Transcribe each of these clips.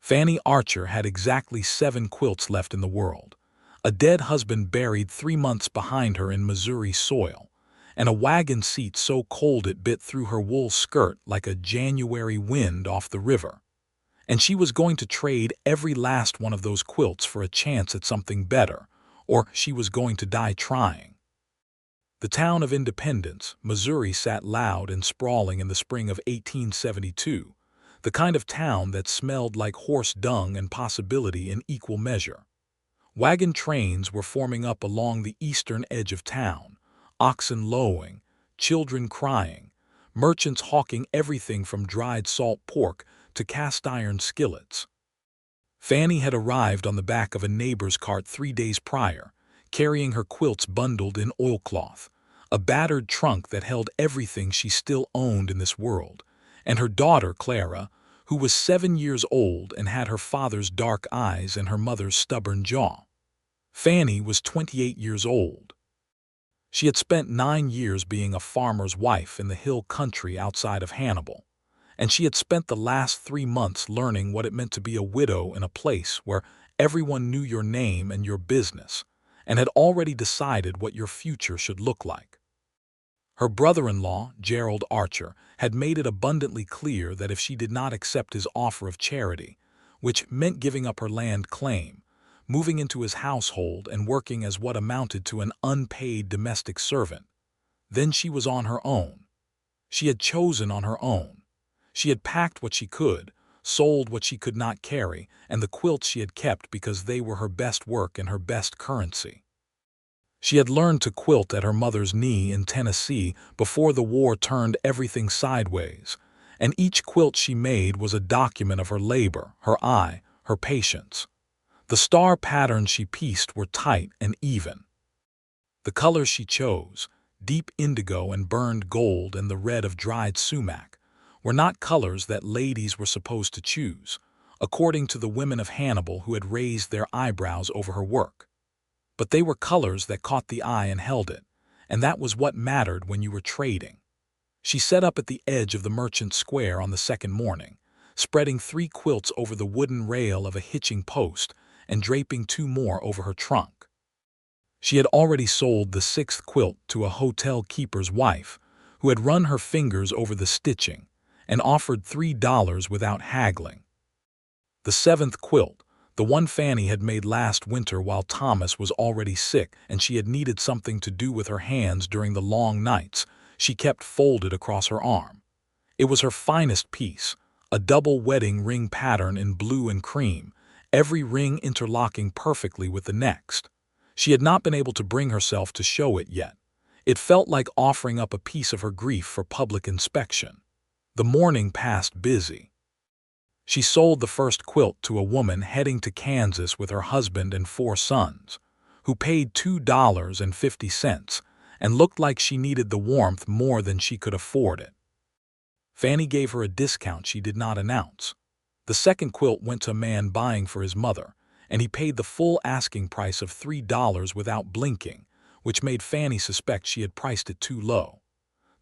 Fannie Archer had exactly 7 quilts left in the world, a dead husband buried 3 months behind her in Missouri soil, and a wagon seat so cold it bit through her wool skirt like a January wind off the river. And she was going to trade every last one of those quilts for a chance at something better, or she was going to die trying. The town of Independence, Missouri sat loud and sprawling in the spring of 1872, the kind of town that smelled like horse dung and possibility in equal measure. Wagon trains were forming up along the eastern edge of town, oxen lowing, children crying, merchants hawking everything from dried salt pork to cast-iron skillets. Fannie had arrived on the back of a neighbor's cart 3 days prior, carrying her quilts bundled in oilcloth, a battered trunk that held everything she still owned in this world, and her daughter, Clara, who was 7 years old and had her father's dark eyes and her mother's stubborn jaw. Fannie was 28 years old. She had spent 9 years being a farmer's wife in the hill country outside of Hannibal, and she had spent the last 3 months learning what it meant to be a widow in a place where everyone knew your name and your business, and had already decided what your future should look like. Her brother-in-law, Gerald Archer, had made it abundantly clear that if she did not accept his offer of charity, which meant giving up her land claim, moving into his household and working as what amounted to an unpaid domestic servant, then she was on her own. She had chosen on her own. She had packed what she could, sold what she could not carry, and the quilts she had kept because they were her best work and her best currency. She had learned to quilt at her mother's knee in Tennessee before the war turned everything sideways, and each quilt she made was a document of her labor, her eye, her patience. The star patterns she pieced were tight and even. The colors she chose, deep indigo and burned gold and the red of dried sumac, were not colors that ladies were supposed to choose, according to the women of Hannibal who had raised their eyebrows over her work. But they were colors that caught the eye and held it, and that was what mattered when you were trading. She set up at the edge of the merchant square on the second morning, spreading 3 quilts over the wooden rail of a hitching post and draping 2 more over her trunk. She had already sold the 6th quilt to a hotel keeper's wife, who had run her fingers over the stitching and offered $3 without haggling. The 7th quilt, the one Fannie had made last winter while Thomas was already sick and she had needed something to do with her hands during the long nights, she kept folded across her arm. It was her finest piece, a double wedding ring pattern in blue and cream, every ring interlocking perfectly with the next. She had not been able to bring herself to show it yet. It felt like offering up a piece of her grief for public inspection. The morning passed busy. She sold the first quilt to a woman heading to Kansas with her husband and 4 sons, who paid $2.50 and looked like she needed the warmth more than she could afford it. Fannie gave her a discount she did not announce. The 2nd quilt went to a man buying for his mother, and he paid the full asking price of $3 without blinking, which made Fannie suspect she had priced it too low.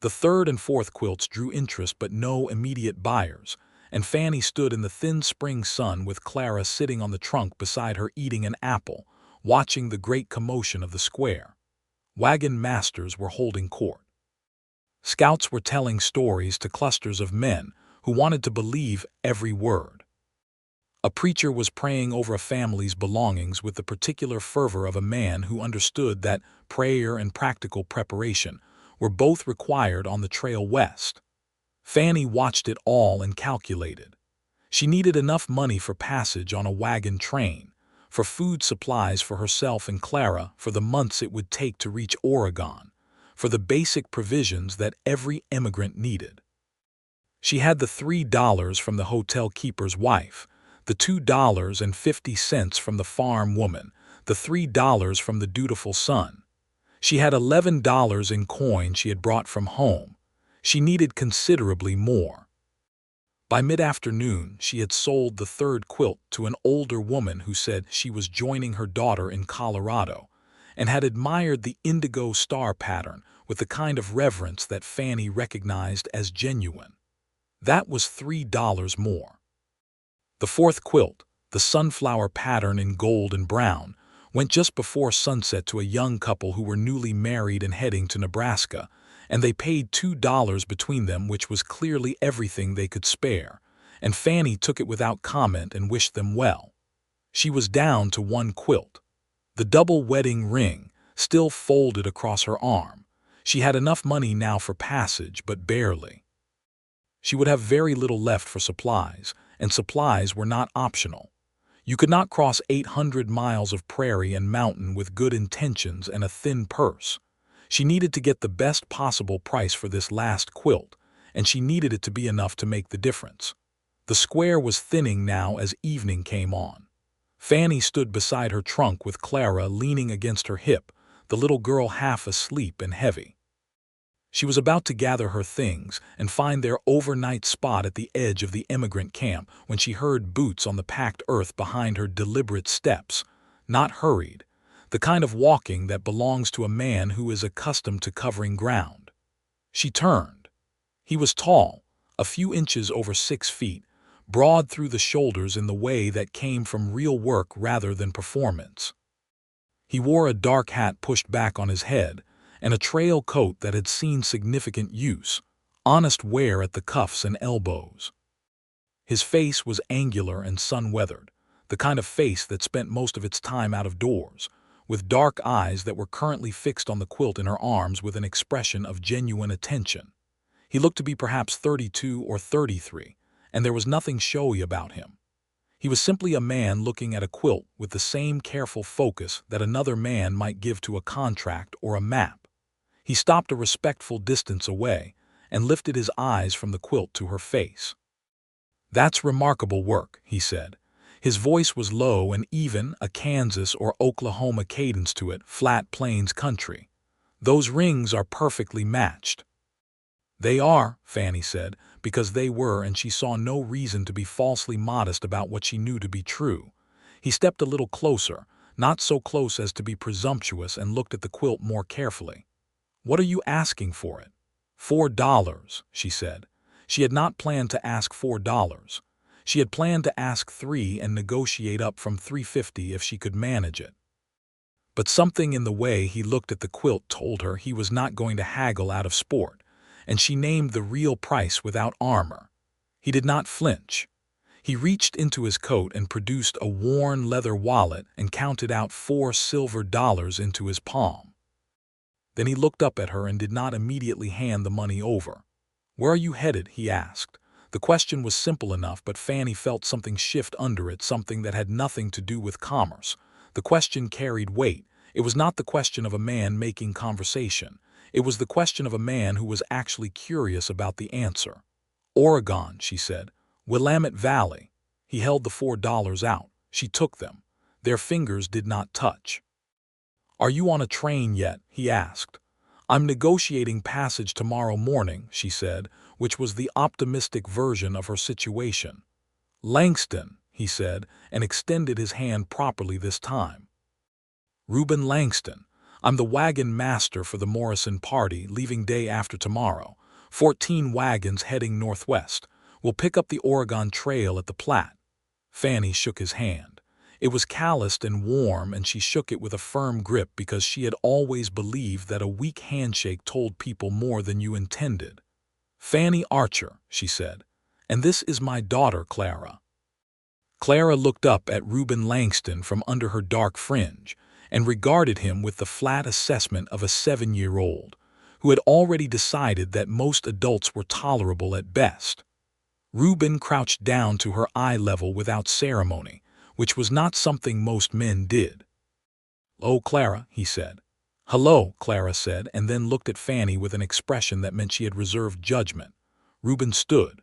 The 3rd and 4th quilts drew interest but no immediate buyers, and Fannie stood in the thin spring sun with Clara sitting on the trunk beside her eating an apple, watching the great commotion of the square. Wagon masters were holding court. Scouts were telling stories to clusters of men who wanted to believe every word. A preacher was praying over a family's belongings with the particular fervor of a man who understood that prayer and practical preparation were both required on the trail west. Fannie watched it all and calculated. She needed enough money for passage on a wagon train, for food supplies for herself and Clara for the months it would take to reach Oregon, for the basic provisions that every immigrant needed. She had the $3 from the hotel keeper's wife, the $2.50 from the farm woman, the $3 from the dutiful son. She had $11 in coin she had brought from home. She needed considerably more. By mid-afternoon, she had sold the 3rd quilt to an older woman who said she was joining her daughter in Colorado and had admired the indigo star pattern with the kind of reverence that Fannie recognized as genuine. That was $3 more. The fourth quilt, the sunflower pattern in gold and brown, went just before sunset to a young couple who were newly married and heading to Nebraska, and they paid $2 between them, which was clearly everything they could spare, and Fannie took it without comment and wished them well. She was down to one quilt. The double wedding ring, still folded across her arm. She had enough money now for passage, but barely. She would have very little left for supplies, and supplies were not optional. You could not cross 800 miles of prairie and mountain with good intentions and a thin purse. She needed to get the best possible price for this last quilt, and she needed it to be enough to make the difference. The square was thinning now as evening came on. Fannie stood beside her trunk with Clara leaning against her hip, the little girl half asleep and heavy. She was about to gather her things and find their overnight spot at the edge of the immigrant camp when she heard boots on the packed earth behind her, deliberate steps, not hurried, the kind of walking that belongs to a man who is accustomed to covering ground. She turned. He was tall, a few inches over 6 feet, broad through the shoulders in the way that came from real work rather than performance. He wore a dark hat pushed back on his head, and a trail coat that had seen significant use, honest wear at the cuffs and elbows. His face was angular and sun-weathered, the kind of face that spent most of its time out of doors, with dark eyes that were currently fixed on the quilt in her arms with an expression of genuine attention. He looked to be perhaps 32 or 33, and there was nothing showy about him. He was simply a man looking at a quilt with the same careful focus that another man might give to a contract or a map. He stopped a respectful distance away and lifted his eyes from the quilt to her face. "That's remarkable work," he said. His voice was low and even, a Kansas or Oklahoma cadence to it, flat plains country. "Those rings are perfectly matched." "They are," Fannie said, because they were, and she saw no reason to be falsely modest about what she knew to be true. He stepped a little closer, not so close as to be presumptuous, and looked at the quilt more carefully. "What are you asking for it?" $4, she said. She had not planned to ask $4. She had planned to ask $3 and negotiate up from $3.50 if she could manage it. But something in the way he looked at the quilt told her he was not going to haggle out of sport, and she named the real price without armor. He did not flinch. He reached into his coat and produced a worn leather wallet and counted out $4 silver into his palm. Then he looked up at her and did not immediately hand the money over. "Where are you headed?" he asked. The question was simple enough, but Fannie felt something shift under it, something that had nothing to do with commerce. The question carried weight. It was not the question of a man making conversation. It was the question of a man who was actually curious about the answer. "Oregon," she said. "Willamette Valley." He held the $4 out. She took them. Their fingers did not touch. "Are you on a train yet?" he asked. "I'm negotiating passage tomorrow morning," she said, which was the optimistic version of her situation. "Langston," he said, and extended his hand properly this time. "Reuben Langston. I'm the wagon master for the Morrison party, leaving day after tomorrow. 14 wagons heading northwest. We'll pick up the Oregon Trail at the Platte." Fannie shook his hand. It was calloused and warm, and she shook it with a firm grip because she had always believed that a weak handshake told people more than you intended. "Fannie Archer," she said, "and this is my daughter, Clara." Clara looked up at Reuben Langston from under her dark fringe and regarded him with the flat assessment of a 7-year-old who had already decided that most adults were tolerable at best. Reuben crouched down to her eye level without ceremony, which was not something most men did. "Oh, Clara," he said. "Hello," Clara said, and then looked at Fannie with an expression that meant she had reserved judgment. Reuben stood.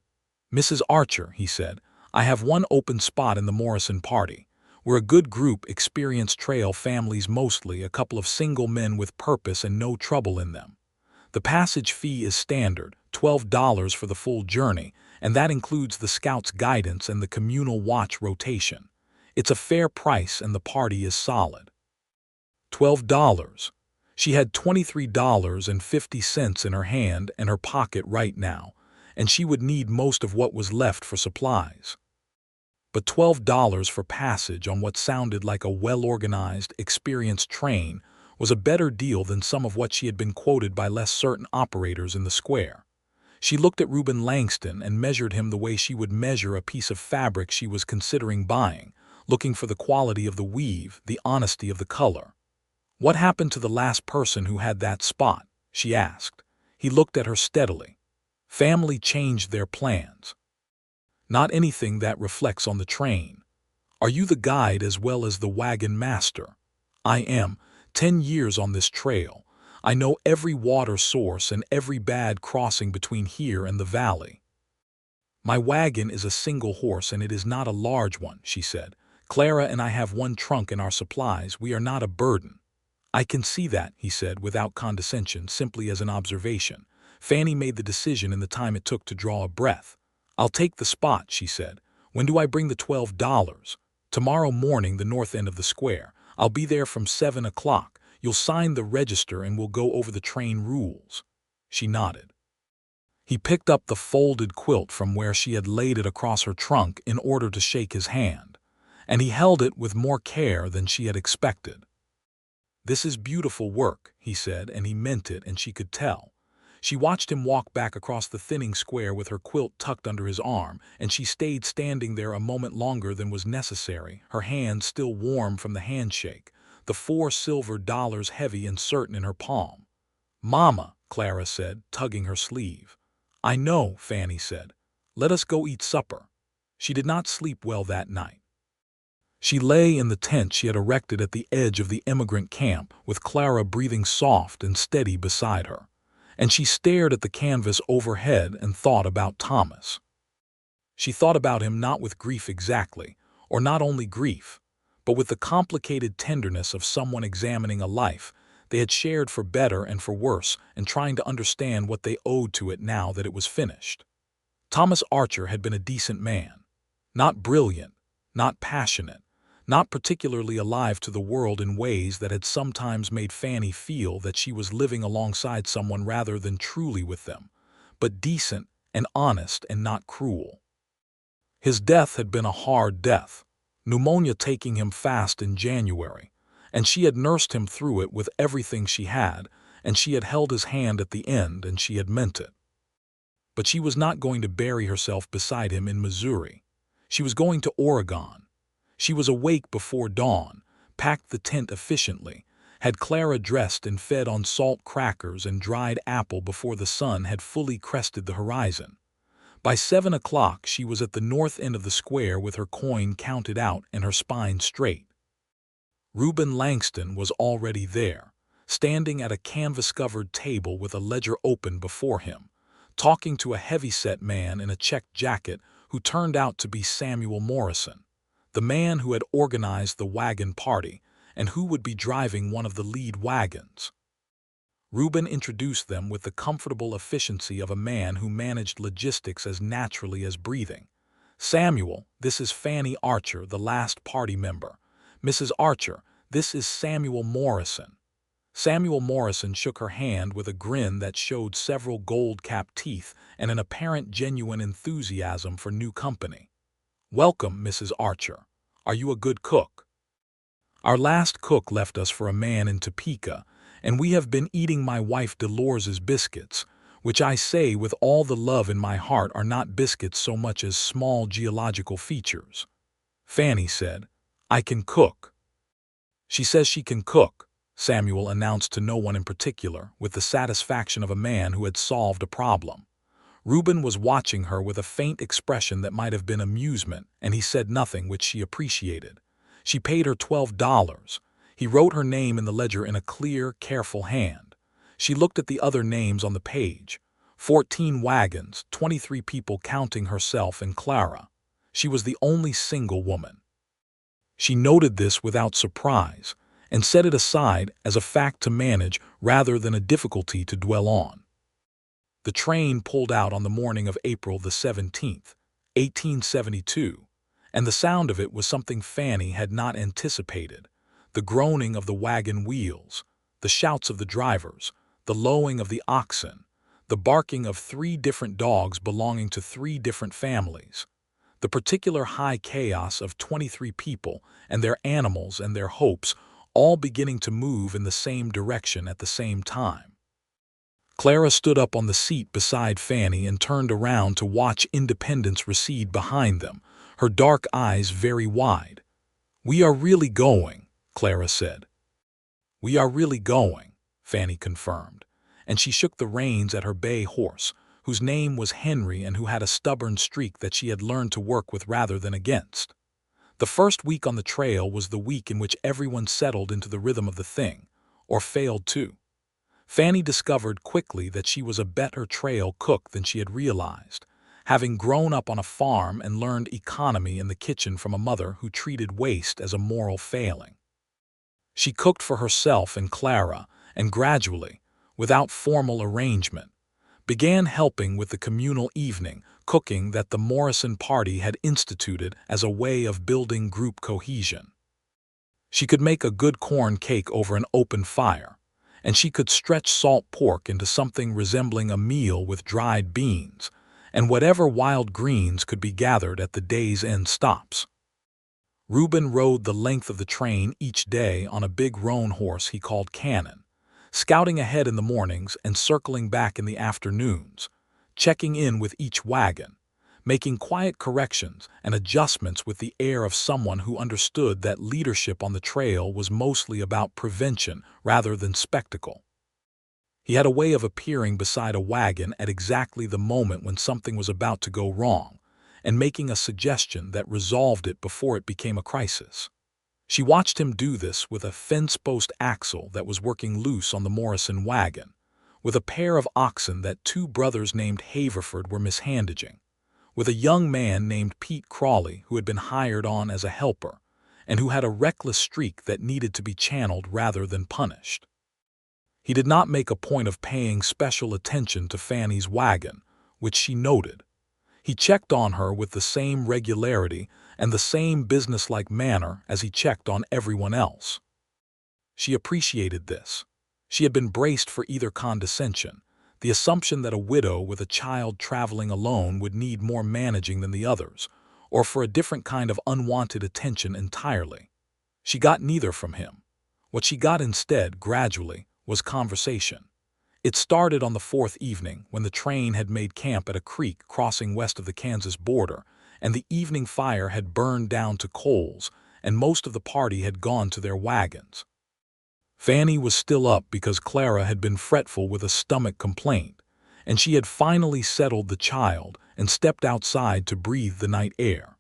"Mrs. Archer," he said, "I have one open spot in the Morrison party. We're a good group, experienced trail families mostly, a couple of single men with purpose and no trouble in them. The passage fee is standard, $12 for the full journey, and that includes the Scouts' guidance and the communal watch rotation. It's a fair price and the party is solid." $12. She had $23.50 in her hand and her pocket right now, and she would need most of what was left for supplies. But $12 for passage on what sounded like a well-organized, experienced train was a better deal than some of what she had been quoted by less certain operators in the square. She looked at Reuben Langston and measured him the way she would measure a piece of fabric she was considering buying, looking for the quality of the weave, the honesty of the color. "What happened to the last person who had that spot?" she asked. He looked at her steadily. "Family changed their plans. Not anything that reflects on the train. Are you the guide as well as the wagon master?" "I am. 10 years on this trail. I know every water source and every bad crossing between here and the valley." "My wagon is a single horse and it is not a large one," she said. "Clara and I have one trunk and our supplies. We are not a burden." "I can see that," he said, without condescension, simply as an observation. Fannie made the decision in the time it took to draw a breath. "I'll take the spot," she said. "When do I bring the $12? "Tomorrow morning, the north end of the square. I'll be there from 7 o'clock. You'll sign the register and we'll go over the train rules." She nodded. He picked up the folded quilt from where she had laid it across her trunk in order to shake his hand, and he held it with more care than she had expected. "This is beautiful work," he said, and he meant it, and she could tell. She watched him walk back across the thinning square with her quilt tucked under his arm, and she stayed standing there a moment longer than was necessary, her hands still warm from the handshake, the $4 heavy and certain in her palm. "Mama," Clara said, tugging her sleeve. "I know," Fannie said. "Let us go eat supper." She did not sleep well that night. She lay in the tent she had erected at the edge of the immigrant camp, with Clara breathing soft and steady beside her, and she stared at the canvas overhead and thought about Thomas. She thought about him not with grief exactly, or not only grief, but with the complicated tenderness of someone examining a life they had shared for better and for worse and trying to understand what they owed to it now that it was finished. Thomas Archer had been a decent man. Not brilliant, not passionate, not particularly alive to the world in ways that had sometimes made Fannie feel that she was living alongside someone rather than truly with them, but decent and honest and not cruel. His death had been a hard death, pneumonia taking him fast in January, and she had nursed him through it with everything she had, and she had held his hand at the end, and she had meant it. But she was not going to bury herself beside him in Missouri. She was going to Oregon. She was awake before dawn, packed the tent efficiently, had Clara dressed and fed on salt crackers and dried apple before the sun had fully crested the horizon. By 7 o'clock she was at the north end of the square with her coin counted out and her spine straight. Reuben Langston was already there, standing at a canvas-covered table with a ledger open before him, talking to a heavy-set man in a checked jacket who turned out to be Samuel Morrison, the man who had organized the wagon party and who would be driving one of the lead wagons. Reuben introduced them with the comfortable efficiency of a man who managed logistics as naturally as breathing. "Samuel, this is Fannie Archer, the last party member. Mrs. Archer, this is Samuel Morrison." Samuel Morrison shook her hand with a grin that showed several gold-capped teeth and an apparent genuine enthusiasm for new company. "Welcome, Mrs. Archer. Are you a good cook?" "Our last cook left us for a man in Topeka, and we have been eating my wife Dolores's biscuits, which I say with all the love in my heart are not biscuits so much as small geological features." Fannie said, "I can cook." "She says she can cook," Samuel announced to no one in particular, with the satisfaction of a man who had solved a problem. Reuben was watching her with a faint expression that might have been amusement, and he said nothing, which she appreciated. She paid her $12. He wrote her name in the ledger in a clear, careful hand. She looked at the other names on the page. 14 wagons, 23 people counting herself and Clara. She was the only single woman. She noted this without surprise, and set it aside as a fact to manage rather than a difficulty to dwell on. The train pulled out on the morning of April the 17th, 1872, and the sound of it was something Fannie had not anticipated. The groaning of the wagon wheels, the shouts of the drivers, the lowing of the oxen, the barking of 3 different dogs belonging to 3 different families. The particular high chaos of 23 people and their animals and their hopes all beginning to move in the same direction at the same time. Clara stood up on the seat beside Fannie and turned around to watch Independence recede behind them, her dark eyes very wide. "We are really going," Clara said. "We are really going," Fannie confirmed, and she shook the reins at her bay horse, whose name was Henry and who had a stubborn streak that she had learned to work with rather than against. The first week on the trail was the week in which everyone settled into the rhythm of the thing, or failed to. Fannie discovered quickly that she was a better trail cook than she had realized, having grown up on a farm and learned economy in the kitchen from a mother who treated waste as a moral failing. She cooked for herself and Clara, and gradually, without formal arrangement, began helping with the communal evening cooking that the Morrison party had instituted as a way of building group cohesion. She could make a good corn cake over an open fire, and she could stretch salt pork into something resembling a meal with dried beans, and whatever wild greens could be gathered at the day's end stops. Reuben rode the length of the train each day on a big roan horse he called Cannon, scouting ahead in the mornings and circling back in the afternoons, checking in with each wagon, making quiet corrections and adjustments with the air of someone who understood that leadership on the trail was mostly about prevention rather than spectacle. He had a way of appearing beside a wagon at exactly the moment when something was about to go wrong, and making a suggestion that resolved it before it became a crisis. She watched him do this with a fence-post axle that was working loose on the Morrison wagon, with a pair of oxen that two brothers named Haverford were mishandaging, with a young man named Pete Crawley who had been hired on as a helper, and who had a reckless streak that needed to be channeled rather than punished. He did not make a point of paying special attention to Fannie's wagon, which she noted. He checked on her with the same regularity and the same businesslike manner as he checked on everyone else. She appreciated this. She had been braced for either condescension, the assumption that a widow with a child traveling alone would need more managing than the others, or for a different kind of unwanted attention entirely. She got neither from him. What she got instead, gradually, was conversation. It started on the fourth evening when the train had made camp at a creek crossing west of the Kansas border, and the evening fire had burned down to coals, and most of the party had gone to their wagons. Fannie was still up because Clara had been fretful with a stomach complaint, and she had finally settled the child and stepped outside to breathe the night air.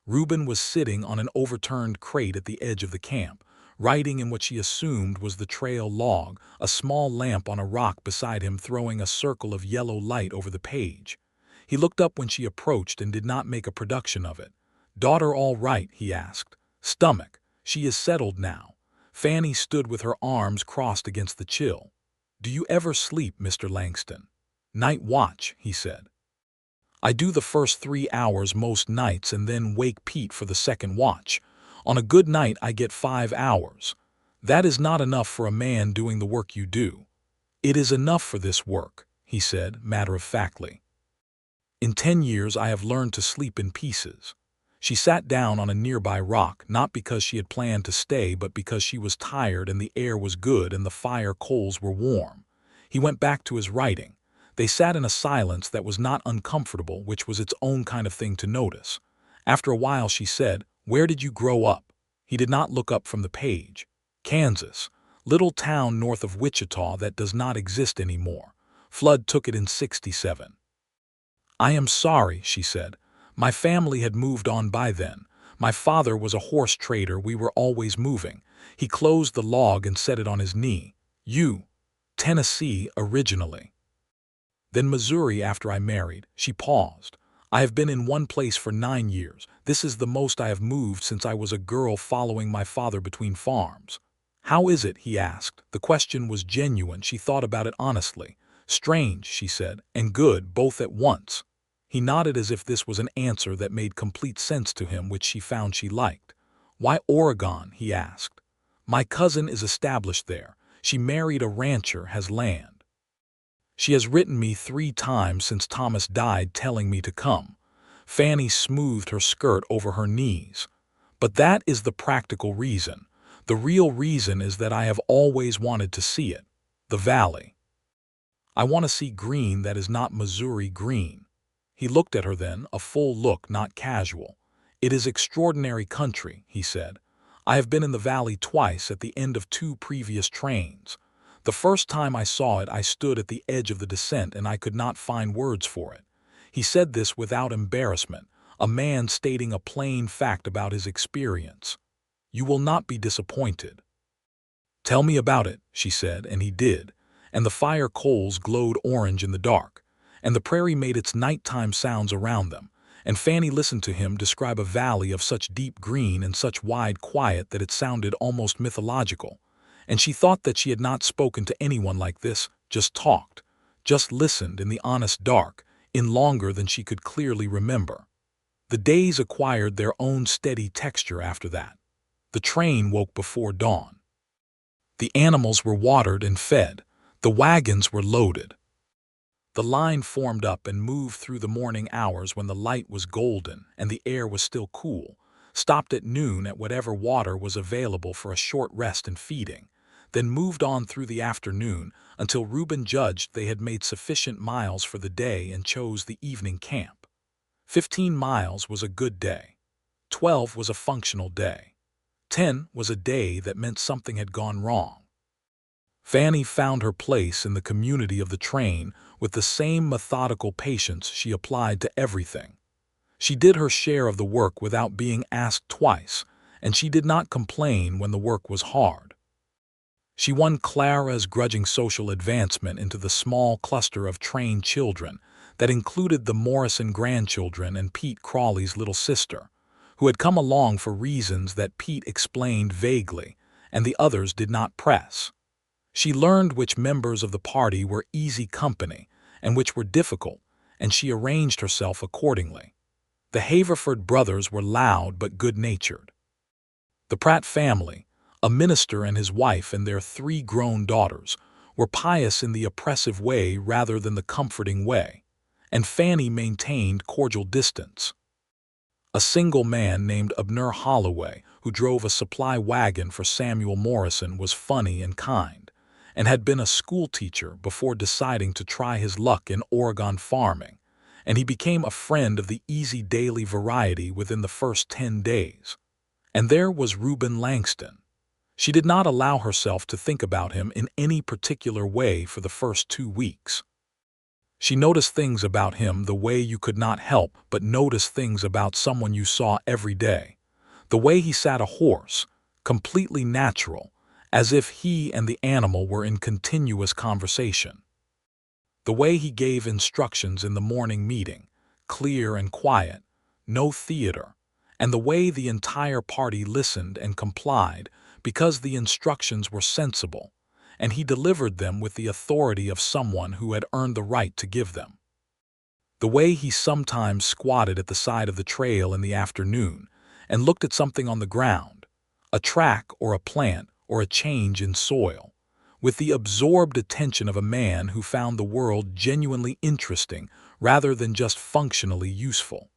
Reuben was sitting on an overturned crate at the edge of the camp, writing in what she assumed was the trail log, a small lamp on a rock beside him throwing a circle of yellow light over the page. He looked up when she approached and did not make a production of it. "Daughter all right?" he asked. "Stomach. She is settled now." Fannie stood with her arms crossed against the chill. "Do you ever sleep, Mr. Langston?" "Night watch," he said. "I do the first 3 hours most nights and then wake Pete for the second watch. On a good night I get 5 hours. That is not enough for a man doing the work you do." "It is enough for this work," he said, matter-of-factly. "In 10 years I have learned to sleep in pieces." She sat down on a nearby rock, not because she had planned to stay, but because she was tired and the air was good and the fire coals were warm. He went back to his writing. They sat in a silence that was not uncomfortable, which was its own kind of thing to notice. After a while she said, "Where did you grow up?" He did not look up from the page. "Kansas. Little town north of Wichita that does not exist anymore. Flood took it in '67. "I am sorry," she said. "My family had moved on by then. My father was a horse trader. We were always moving." He closed the log and set it on his knee. "You. Tennessee originally. Then Missouri after I married." She paused. "I have been in one place for 9 years. This is the most I have moved since I was a girl following my father between farms." "How is it?" he asked. The question was genuine. She thought about it honestly. "Strange," she said, "and good, both at once." He nodded as if this was an answer that made complete sense to him, which she found she liked. "Why Oregon?" he asked. "My cousin is established there. She married a rancher, has land. She has written me 3 times since Thomas died telling me to come. Fanny smoothed her skirt over her knees. "But that is the practical reason. The real reason is that I have always wanted to see it. The valley. I want to see green that is not Missouri green." He looked at her then, a full look, not casual. "It is extraordinary country," he said. "I have been in the valley twice at the end of 2 previous trains. The first time I saw it I stood at the edge of the descent and I could not find words for it." He said this without embarrassment, a man stating a plain fact about his experience. "You will not be disappointed." "Tell me about it," she said, and he did, and the fire coals glowed orange in the dark, and the prairie made its nighttime sounds around them, and Fanny listened to him describe a valley of such deep green and such wide quiet that it sounded almost mythological, and she thought that she had not spoken to anyone like this, just talked, just listened in the honest dark, in longer than she could clearly remember. The days acquired their own steady texture after that. The train woke before dawn. The animals were watered and fed. The wagons were loaded. The line formed up and moved through the morning hours when the light was golden and the air was still cool, stopped at noon at whatever water was available for a short rest and feeding, then moved on through the afternoon until Reuben judged they had made sufficient miles for the day and chose the evening camp. 15 miles was a good day. 12 was a functional day. 10 was a day that meant something had gone wrong. Fanny found her place in the community of the train with the same methodical patience she applied to everything. She did her share of the work without being asked twice, and she did not complain when the work was hard. She won Clara's grudging social advancement into the small cluster of trained children that included the Morrison grandchildren and Pete Crawley's little sister, who had come along for reasons that Pete explained vaguely, and the others did not press. She learned which members of the party were easy company and which were difficult, and she arranged herself accordingly. The Haverford brothers were loud but good-natured. The Pratt family, a minister and his wife and their 3 grown daughters, were pious in the oppressive way rather than the comforting way, and Fanny maintained cordial distance. A single man named Abner Holloway, who drove a supply wagon for Samuel Morrison, was funny and kind, and had been a schoolteacher before deciding to try his luck in Oregon farming, and he became a friend of the easy daily variety within the first 10 days. And there was Reuben Langston. She did not allow herself to think about him in any particular way for the first 2 weeks. She noticed things about him the way you could not help but notice things about someone you saw every day. The way he sat a horse, completely natural, as if he and the animal were in continuous conversation. The way he gave instructions in the morning meeting, clear and quiet, no theater, and the way the entire party listened and complied because the instructions were sensible, and he delivered them with the authority of someone who had earned the right to give them. The way he sometimes squatted at the side of the trail in the afternoon and looked at something on the ground, a track or a plant or a change in soil, with the absorbed attention of a man who found the world genuinely interesting rather than just functionally useful.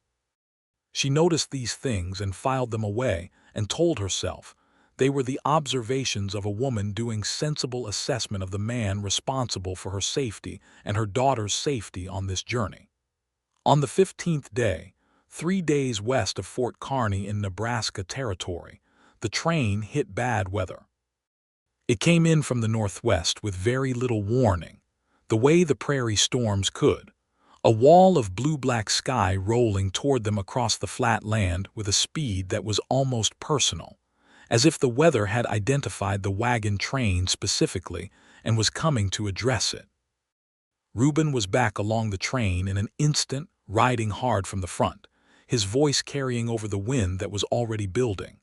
She noticed these things and filed them away and told herself they were the observations of a woman doing sensible assessment of the man responsible for her safety and her daughter's safety on this journey. On the 15th day, 3 days west of Fort Kearny in Nebraska Territory, the train hit bad weather. It came in from the northwest with very little warning, the way the prairie storms could, a wall of blue-black sky rolling toward them across the flat land with a speed that was almost personal, as if the weather had identified the wagon train specifically and was coming to address it. Reuben was back along the train in an instant, riding hard from the front, his voice carrying over the wind that was already building.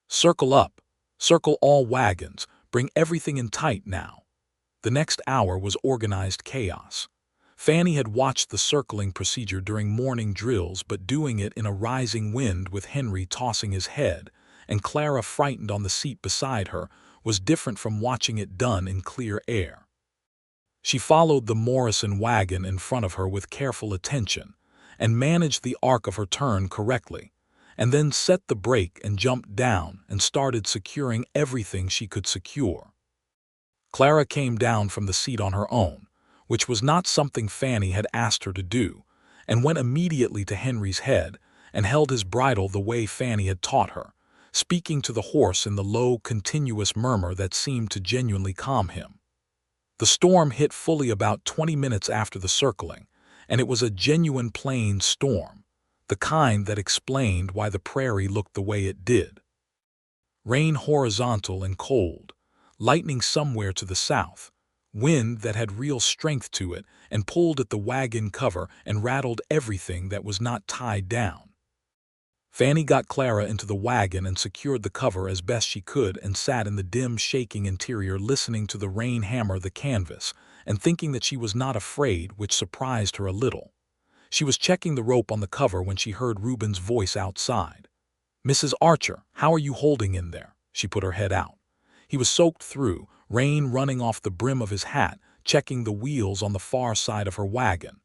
"Circle up, circle all wagons, bring everything in tight now." The next hour was organized chaos. Fanny had watched the circling procedure during morning drills, but doing it in a rising wind with Henry tossing his head and Clara frightened on the seat beside her was different from watching it done in clear air. She followed the Morrison wagon in front of her with careful attention, and managed the arc of her turn correctly, and then set the brake and jumped down and started securing everything she could secure. Clara came down from the seat on her own, which was not something Fannie had asked her to do, and went immediately to Henry's head and held his bridle the way Fannie had taught her, speaking to the horse in the low, continuous murmur that seemed to genuinely calm him. The storm hit fully about 20 minutes after the circling, and it was a genuine plain storm, the kind that explained why the prairie looked the way it did. Rain horizontal and cold, lightning somewhere to the south, wind that had real strength to it and pulled at the wagon cover and rattled everything that was not tied down. Fannie got Clara into the wagon and secured the cover as best she could and sat in the dim, shaking interior listening to the rain hammer the canvas and thinking that she was not afraid, which surprised her a little. She was checking the rope on the cover when she heard Reuben's voice outside. "Mrs. Archer, how are you holding in there?" She put her head out. He was soaked through, rain running off the brim of his hat, checking the wheels on the far side of her wagon.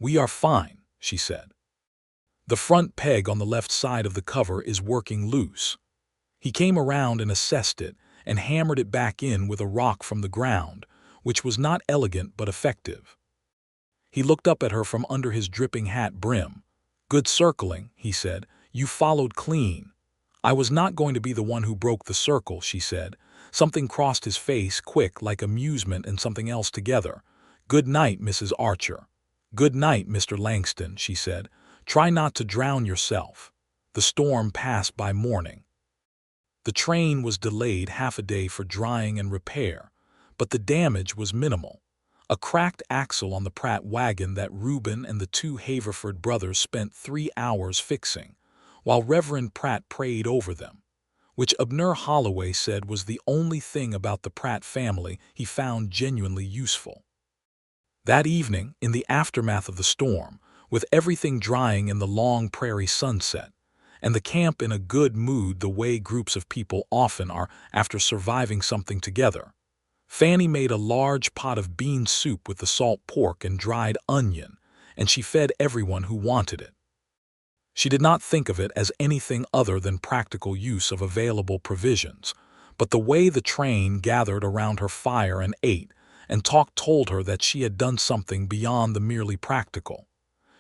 "We are fine," she said. "The front peg on the left side of the cover is working loose." He came around and assessed it and hammered it back in with a rock from the ground, which was not elegant but effective. He looked up at her from under his dripping hat brim. "Good circling," he said. "You followed clean." "I was not going to be the one who broke the circle," she said. Something crossed his face, quick, like amusement and something else together. "Good night, Mrs. Archer." "Good night, Mr. Langston," she said. "Try not to drown yourself." The storm passed by morning. The train was delayed half a day for drying and repair, but the damage was minimal. A cracked axle on the Pratt wagon that Reuben and the two Haverford brothers spent 3 hours fixing, while Reverend Pratt prayed over them, which Abner Holloway said was the only thing about the Pratt family he found genuinely useful. That evening, in the aftermath of the storm, with everything drying in the long prairie sunset, and the camp in a good mood the way groups of people often are after surviving something together, Fannie made a large pot of bean soup with the salt pork and dried onion, and she fed everyone who wanted it. She did not think of it as anything other than practical use of available provisions, but the way the train gathered around her fire and ate and talked told her that she had done something beyond the merely practical.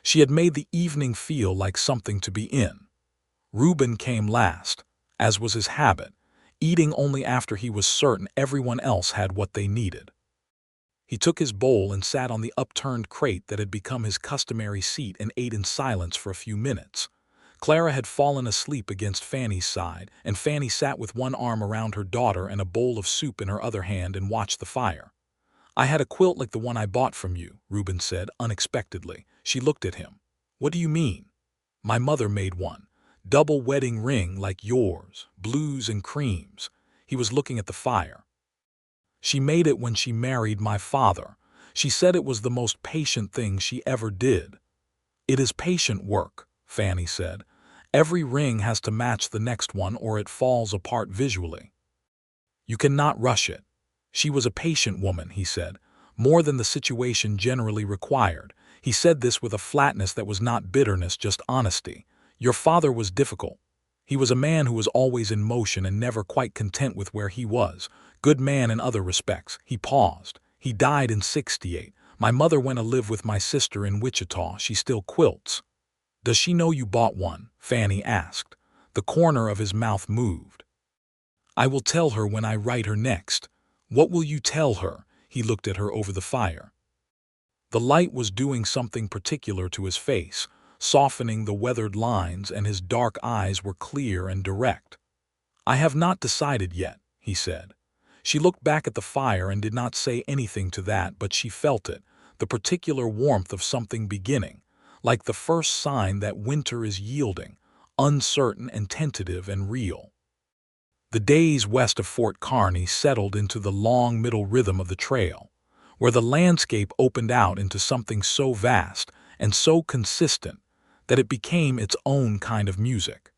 She had made the evening feel like something to be in. Reuben came last, as was his habit, eating only after he was certain everyone else had what they needed. He took his bowl and sat on the upturned crate that had become his customary seat and ate in silence for a few minutes. Clara had fallen asleep against Fannie's side, and Fannie sat with one arm around her daughter and a bowl of soup in her other hand and watched the fire. "I had a quilt like the one I bought from you," Reuben said unexpectedly. She looked at him. "What do you mean?" "My mother made one. Double wedding ring like yours, blues and creams." He was looking at the fire. "She made it when she married my father. She said it was the most patient thing she ever did." "It is patient work," Fannie said. "Every ring has to match the next one or it falls apart visually. You cannot rush it." "She was a patient woman," he said, "more than the situation generally required." He said this with a flatness that was not bitterness, just honesty. "Your father was difficult. He was a man who was always in motion and never quite content with where he was. Good man in other respects." He paused. "He died in '68. My mother went to live with my sister in Wichita. She still quilts." "Does she know you bought one?" Fannie asked. The corner of his mouth moved. "I will tell her when I write her next." "What will you tell her?" He looked at her over the fire. The light was doing something particular to his face, softening the weathered lines, and his dark eyes were clear and direct. "I have not decided yet," he said. She looked back at the fire and did not say anything to that, but she felt it, the particular warmth of something beginning, like the first sign that winter is yielding, uncertain and tentative and real. The days west of Fort Kearny settled into the long middle rhythm of the trail, where the landscape opened out into something so vast and so consistent that it became its own kind of music.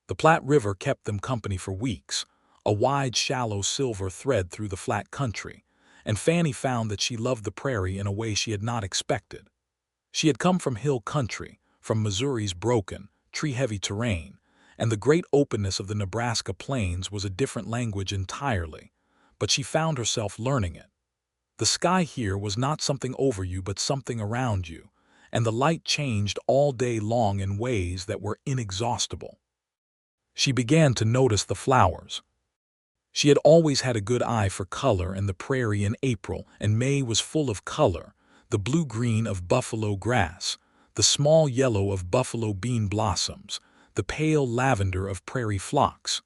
The Platte River kept them company for weeks, a wide, shallow silver thread through the flat country, and Fannie found that she loved the prairie in a way she had not expected. She had come from hill country, from Missouri's broken, tree-heavy terrain, and the great openness of the Nebraska plains was a different language entirely, but she found herself learning it. The sky here was not something over you but something around you, and the light changed all day long in ways that were inexhaustible. She began to notice the flowers. She had always had a good eye for color, and the prairie in April and May was full of color, the blue-green of buffalo grass, the small yellow of buffalo bean blossoms, the pale lavender of prairie phlox.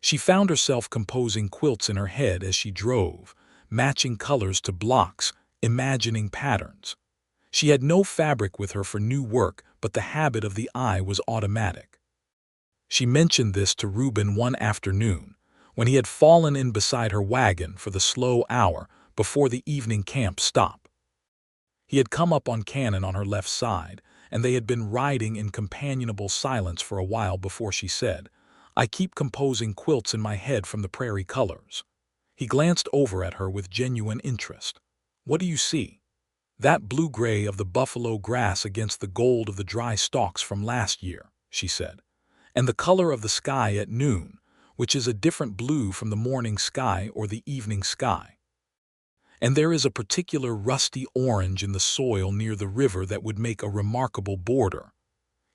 She found herself composing quilts in her head as she drove, matching colors to blocks, imagining patterns. She had no fabric with her for new work, but the habit of the eye was automatic. She mentioned this to Reuben one afternoon, when he had fallen in beside her wagon for the slow hour before the evening camp stop. He had come up on Cannon on her left side, and they had been riding in companionable silence for a while before she said, "I keep composing quilts in my head from the prairie colors." He glanced over at her with genuine interest. "What do you see?" "That blue-gray of the buffalo grass against the gold of the dry stalks from last year," she said. "And the color of the sky at noon, which is a different blue from the morning sky or the evening sky. And there is a particular rusty orange in the soil near the river that would make a remarkable border."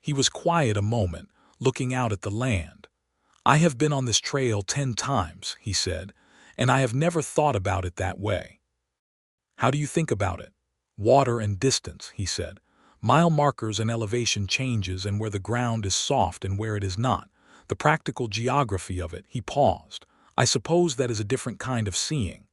He was quiet a moment, looking out at the land. "I have been on this trail 10 times," he said, "and I have never thought about it that way." "How do you think about it?" "Water and distance," he said. "Mile markers and elevation changes, and where the ground is soft and where it is not. The practical geography of it." He paused. "I suppose that is a different kind of seeing."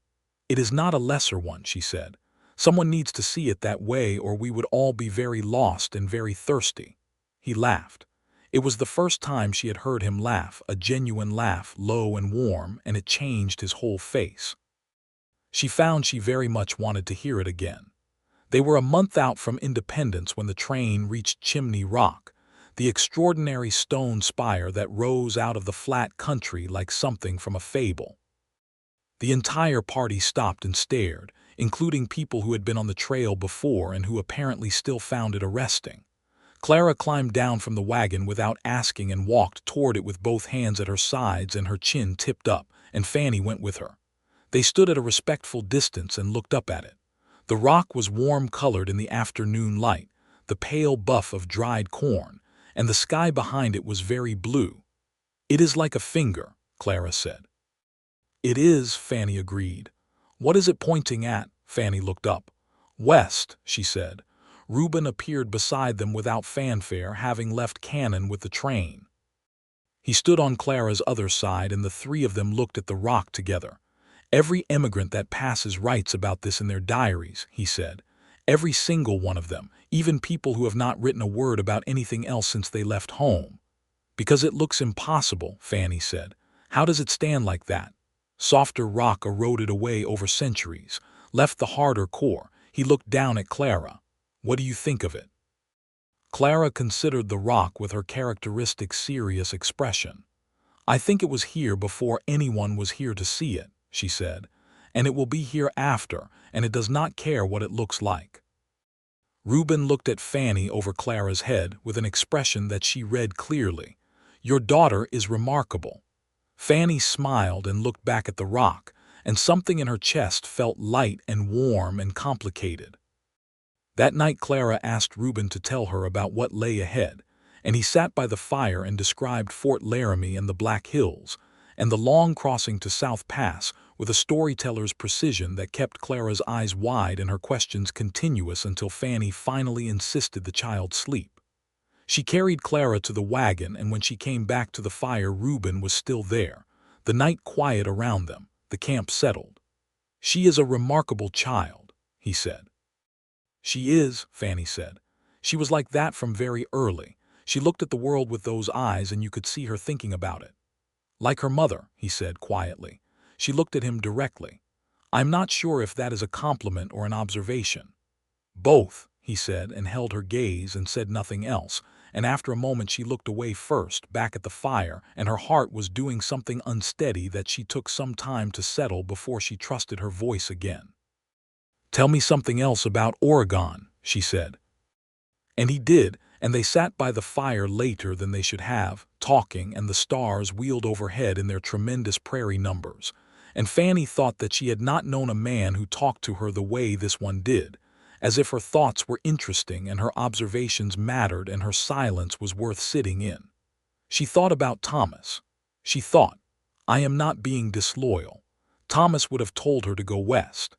"It is not a lesser one," she said. "Someone needs to see it that way, or we would all be very lost and very thirsty." He laughed. It was the first time she had heard him laugh, a genuine laugh, low and warm, and it changed his whole face. She found she very much wanted to hear it again. They were a month out from Independence when the train reached Chimney Rock, the extraordinary stone spire that rose out of the flat country like something from a fable. The entire party stopped and stared, including people who had been on the trail before and who apparently still found it arresting. Clara climbed down from the wagon without asking and walked toward it with both hands at her sides and her chin tipped up, and Fannie went with her. They stood at a respectful distance and looked up at it. The rock was warm-colored in the afternoon light, the pale buff of dried corn, and the sky behind it was very blue. "It is like a finger," Clara said. "It is," Fannie agreed. "What is it pointing at?" Fannie looked up. "West," she said. Reuben appeared beside them without fanfare, having left Cannon with the train. He stood on Clara's other side, and the three of them looked at the rock together. "Every emigrant that passes writes about this in their diaries," he said. "Every single one of them, even people who have not written a word about anything else since they left home." "Because it looks impossible," Fannie said. "How does it stand like that?" Softer rock eroded away over centuries, left the harder core. He looked down at Clara. "What do you think of it?" Clara considered the rock with her characteristic serious expression. "I think it was here before anyone was here to see it," she said, "and it will be here after, and it does not care what it looks like." Reuben looked at Fannie over Clara's head with an expression that she read clearly. "Your daughter is remarkable." Fannie smiled and looked back at the rock, and something in her chest felt light and warm and complicated. That night Clara asked Reuben to tell her about what lay ahead, and he sat by the fire and described Fort Laramie and the Black Hills, and the long crossing to South Pass with a storyteller's precision that kept Clara's eyes wide and her questions continuous until Fannie finally insisted the child sleep. She carried Clara to the wagon, and when she came back to the fire Reuben was still there, the night quiet around them, the camp settled. "She is a remarkable child," he said. "She is," Fannie said. "She was like that from very early. She looked at the world with those eyes, and you could see her thinking about it." "Like her mother," he said quietly. She looked at him directly. "I'm not sure if that is a compliment or an observation." "Both," he said, and held her gaze and said nothing else, and after a moment she looked away first, back at the fire, and her heart was doing something unsteady that she took some time to settle before she trusted her voice again. "Tell me something else about Oregon," she said. And he did, and they sat by the fire later than they should have, talking, and the stars wheeled overhead in their tremendous prairie numbers. And Fanny thought that she had not known a man who talked to her the way this one did, as if her thoughts were interesting and her observations mattered and her silence was worth sitting in. She thought about Thomas. She thought, I am not being disloyal. Thomas would have told her to go west.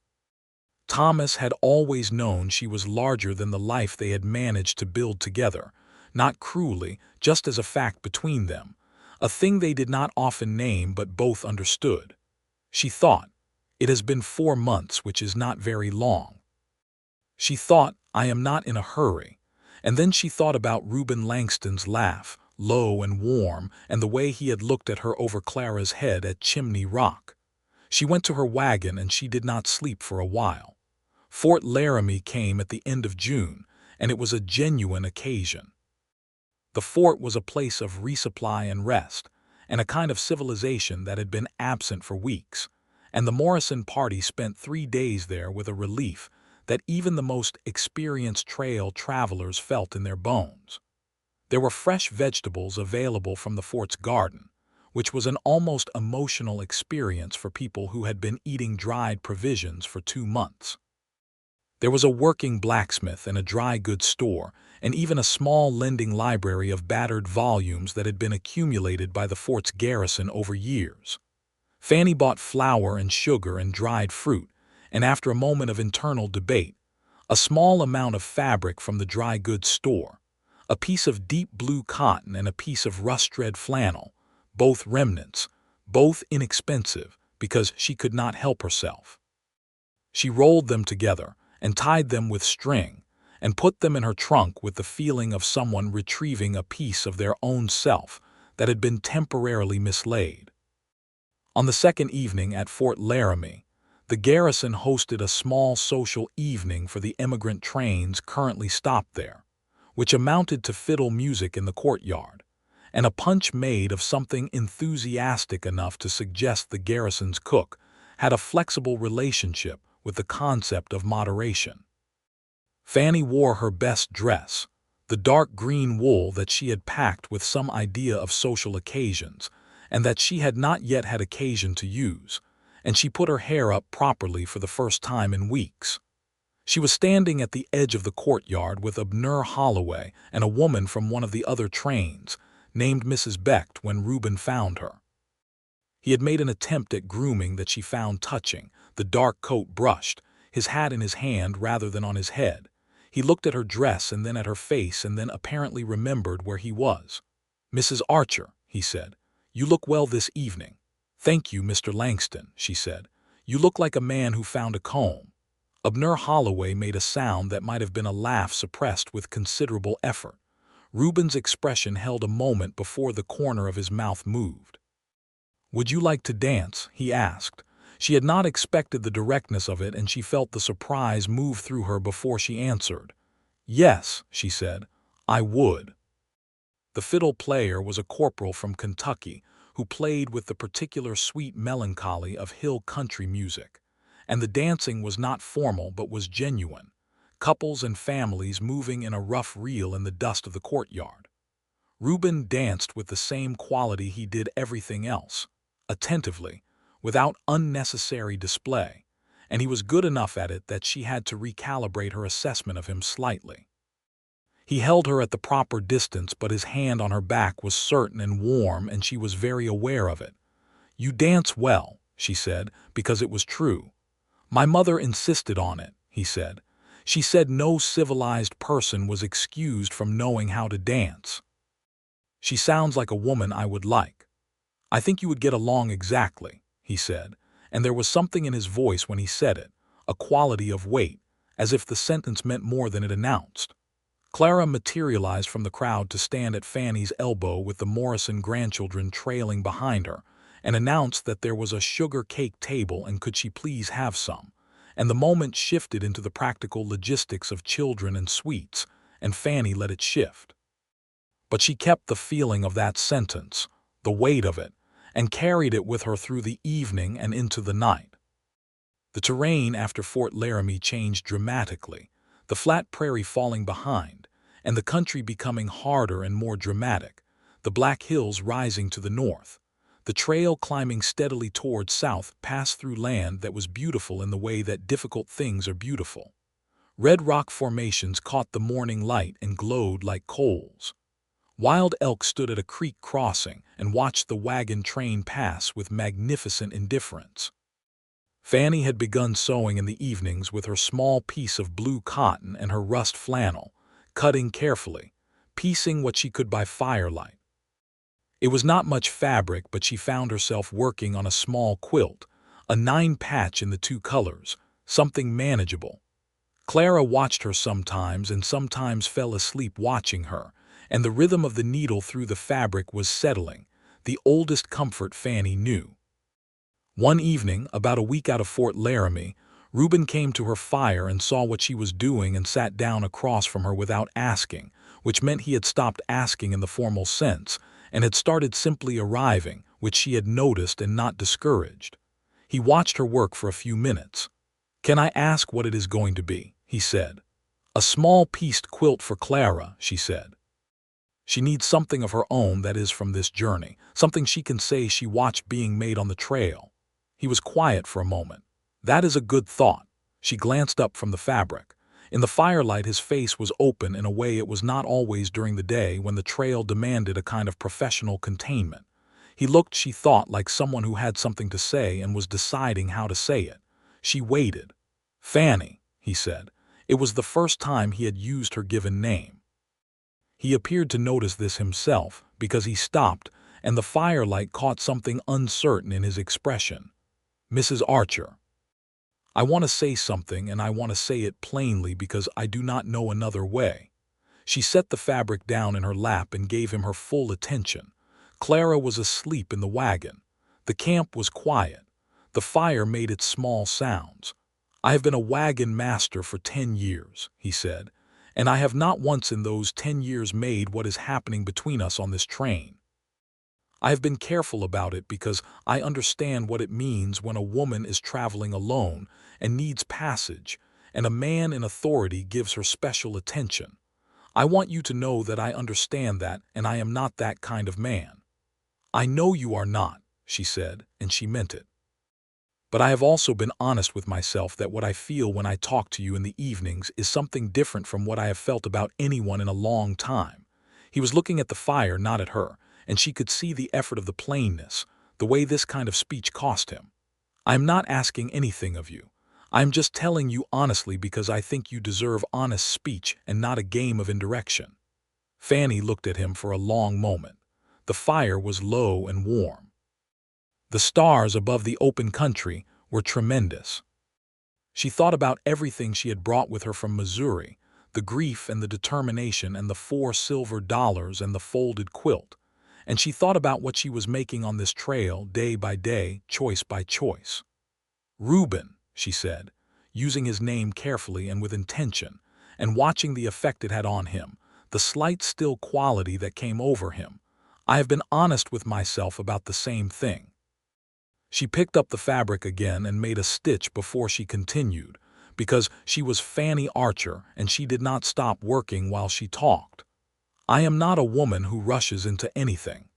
Thomas had always known she was larger than the life they had managed to build together, not cruelly, just as a fact between them, a thing they did not often name but both understood. She thought, it has been 4 months, which is not very long. She thought, I am not in a hurry. And then she thought about Reuben Langston's laugh, low and warm, and the way he had looked at her over Clara's head at Chimney Rock. She went to her wagon and she did not sleep for a while. Fort Laramie came at the end of June, and it was a genuine occasion. The fort was a place of resupply and rest, and a kind of civilization that had been absent for weeks, and the Morrison party spent 3 days there with a relief that even the most experienced trail travelers felt in their bones. There were fresh vegetables available from the fort's garden, which was an almost emotional experience for people who had been eating dried provisions for 2 months. There was a working blacksmith and a dry goods store, and even a small lending library of battered volumes that had been accumulated by the fort's garrison over years. Fanny bought flour and sugar and dried fruit, and after a moment of internal debate, a small amount of fabric from the dry goods store, a piece of deep blue cotton and a piece of rust-red flannel, both remnants, both inexpensive because she could not help herself. She rolled them together and tied them with string and put them in her trunk with the feeling of someone retrieving a piece of their own self that had been temporarily mislaid. On the second evening at Fort Laramie, the garrison hosted a small social evening for the immigrant trains currently stopped there, which amounted to fiddle music in the courtyard, and a punch made of something enthusiastic enough to suggest the garrison's cook had a flexible relationship with the concept of moderation. Fanny wore her best dress, the dark green wool that she had packed with some idea of social occasions, and that she had not yet had occasion to use, and she put her hair up properly for the first time in weeks. She was standing at the edge of the courtyard with Abner Holloway and a woman from one of the other trains, named Mrs. Becht, when Reuben found her. He had made an attempt at grooming that she found touching, the dark coat brushed, his hat in his hand rather than on his head. He looked at her dress and then at her face and then apparently remembered where he was. "Mrs. Archer," he said, "you look well this evening." "Thank you, Mr. Langston," she said. "You look like a man who found a comb." Abner Holloway made a sound that might have been a laugh suppressed with considerable effort. Reuben's expression held a moment before the corner of his mouth moved. "Would you like to dance?" he asked. She had not expected the directness of it, and she felt the surprise move through her before she answered. "Yes," she said, "I would." The fiddle player was a corporal from Kentucky who played with the particular sweet melancholy of hill country music, and the dancing was not formal but was genuine, couples and families moving in a rough reel in the dust of the courtyard. Reuben danced with the same quality he did everything else, attentively, without unnecessary display, and he was good enough at it that she had to recalibrate her assessment of him slightly. He held her at the proper distance, but his hand on her back was certain and warm, and she was very aware of it. "You dance well," she said, because it was true. "My mother insisted on it," he said. "She said no civilized person was excused from knowing how to dance." "She sounds like a woman I would like." "I think you would get along exactly," he said, and there was something in his voice when he said it, a quality of weight, as if the sentence meant more than it announced. Clara materialized from the crowd to stand at Fanny's elbow with the Morrison grandchildren trailing behind her, and announced that there was a sugar cake table and could she please have some, and the moment shifted into the practical logistics of children and sweets, and Fanny let it shift. But she kept the feeling of that sentence, the weight of it, and carried it with her through the evening and into the night. The terrain after Fort Laramie changed dramatically, the flat prairie falling behind, and the country becoming harder and more dramatic, the Black Hills rising to the north. The trail climbing steadily toward south passed through land that was beautiful in the way that difficult things are beautiful. Red rock formations caught the morning light and glowed like coals. Wild elk stood at a creek crossing and watched the wagon train pass with magnificent indifference. Fannie had begun sewing in the evenings with her small piece of blue cotton and her rust flannel, cutting carefully, piecing what she could by firelight. It was not much fabric, but she found herself working on a small quilt, a 9-patch in the 2 colors, something manageable. Clara watched her sometimes and sometimes fell asleep watching her, and the rhythm of the needle through the fabric was settling, the oldest comfort Fannie knew. One evening, about a week out of Fort Laramie, Reuben came to her fire and saw what she was doing and sat down across from her without asking, which meant he had stopped asking in the formal sense and had started simply arriving, which she had noticed and not discouraged. He watched her work for a few minutes. "Can I ask what it is going to be?" he said. "A small pieced quilt for Clara," she said. "She needs something of her own that is from this journey, something she can say she watched being made on the trail." He was quiet for a moment. "That is a good thought." She glanced up from the fabric. In the firelight his face was open in a way it was not always during the day when the trail demanded a kind of professional containment. He looked, she thought, like someone who had something to say and was deciding how to say it. She waited. "Fannie," he said. It was the first time he had used her given name. He appeared to notice this himself, because he stopped, and the firelight caught something uncertain in his expression. "Mrs. Archer. I want to say something, and I want to say it plainly because I do not know another way." She set the fabric down in her lap and gave him her full attention. Clara was asleep in the wagon. The camp was quiet. The fire made its small sounds. "I have been a wagon master for 10 years, he said, "and I have not once in those 10 years made what is happening between us on this train. I have been careful about it because I understand what it means when a woman is traveling alone and needs passage, and a man in authority gives her special attention. I want you to know that I understand that, and I am not that kind of man." "I know you are not," she said, and she meant it. "But I have also been honest with myself that what I feel when I talk to you in the evenings is something different from what I have felt about anyone in a long time." He was looking at the fire, not at her, and she could see the effort of the plainness, the way this kind of speech cost him. "I am not asking anything of you. I am just telling you honestly because I think you deserve honest speech and not a game of indirection." Fannie looked at him for a long moment. The fire was low and warm. The stars above the open country were tremendous. She thought about everything she had brought with her from Missouri, the grief and the determination and the $4 and the folded quilt, and she thought about what she was making on this trail day by day, choice by choice. "Reuben," she said, using his name carefully and with intention, and watching the effect it had on him, the slight still quality that came over him. "I have been honest with myself about the same thing." She picked up the fabric again and made a stitch before she continued, because she was Fannie Archer and she did not stop working while she talked. "I am not a woman who rushes into anything.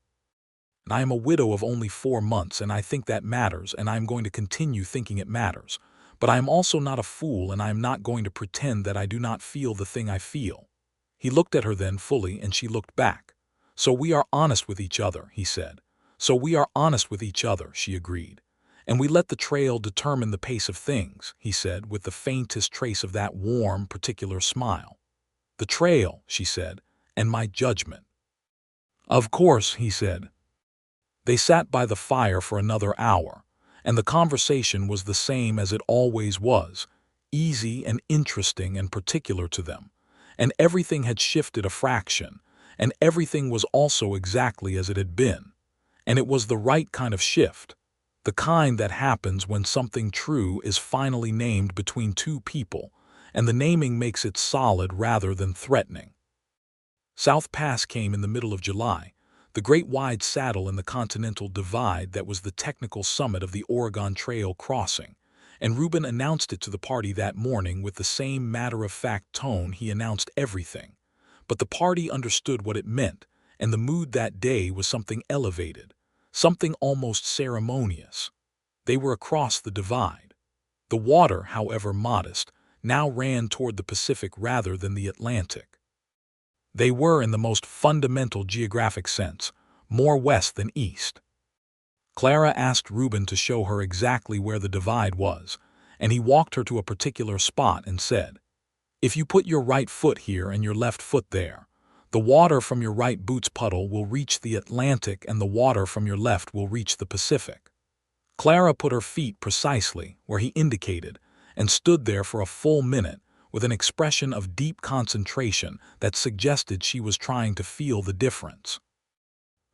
I am a widow of only 4 months, and I think that matters, and I am going to continue thinking it matters. But I am also not a fool, and I am not going to pretend that I do not feel the thing I feel." He looked at her then fully, and she looked back. "So we are honest with each other," he said. "So we are honest with each other," she agreed. "And we let the trail determine the pace of things," he said, with the faintest trace of that warm, particular smile. "The trail," she said, "and my judgment." "Of course," he said. They sat by the fire for another hour, and the conversation was the same as it always was, easy and interesting and particular to them, and everything had shifted a fraction, and everything was also exactly as it had been, and it was the right kind of shift, the kind that happens when something true is finally named between 2 people, and the naming makes it solid rather than threatening. South Pass came in the middle of July, the great wide saddle in the Continental Divide that was the technical summit of the Oregon Trail crossing, and Reuben announced it to the party that morning with the same matter-of-fact tone he announced everything. But the party understood what it meant, and the mood that day was something elevated, something almost ceremonious. They were across the divide. The water, however modest, now ran toward the Pacific rather than the Atlantic. They were, in the most fundamental geographic sense, more west than east. Clara asked Reuben to show her exactly where the divide was, and he walked her to a particular spot and said, "If you put your right foot here and your left foot there, the water from your right boot's puddle will reach the Atlantic and the water from your left will reach the Pacific." Clara put her feet precisely where he indicated and stood there for a full minute with an expression of deep concentration that suggested she was trying to feel the difference.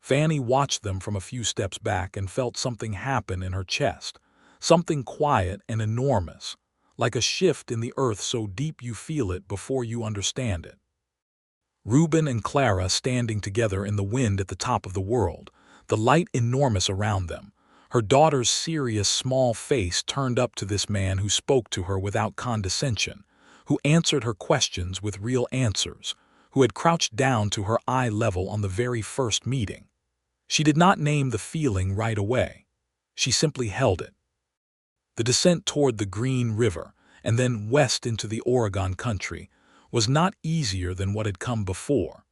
Fannie watched them from a few steps back and felt something happen in her chest, something quiet and enormous, like a shift in the earth so deep you feel it before you understand it. Reuben and Clara standing together in the wind at the top of the world, the light enormous around them, her daughter's serious small face turned up to this man who spoke to her without condescension, who answered her questions with real answers, who had crouched down to her eye level on the very first meeting. She did not name the feeling right away. She simply held it. The descent toward the Green River, and then west into the Oregon country, was not easier than what had come before.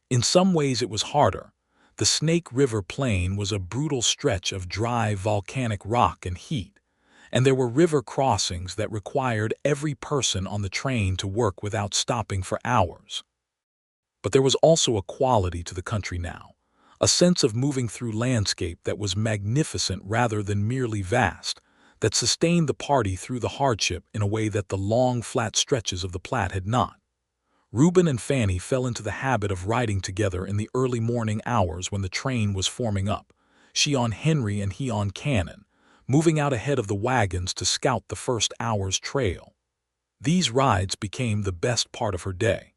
In some ways it was harder. The Snake River Plain was a brutal stretch of dry volcanic rock and heat, and there were river crossings that required every person on the train to work without stopping for hours. But there was also a quality to the country now, a sense of moving through landscape that was magnificent rather than merely vast, that sustained the party through the hardship in a way that the long, flat stretches of the Platte had not. Reuben and Fannie fell into the habit of riding together in the early morning hours when the train was forming up, she on Henry and he on Cannon, moving out ahead of the wagons to scout the first hour's trail. These rides became the best part of her day.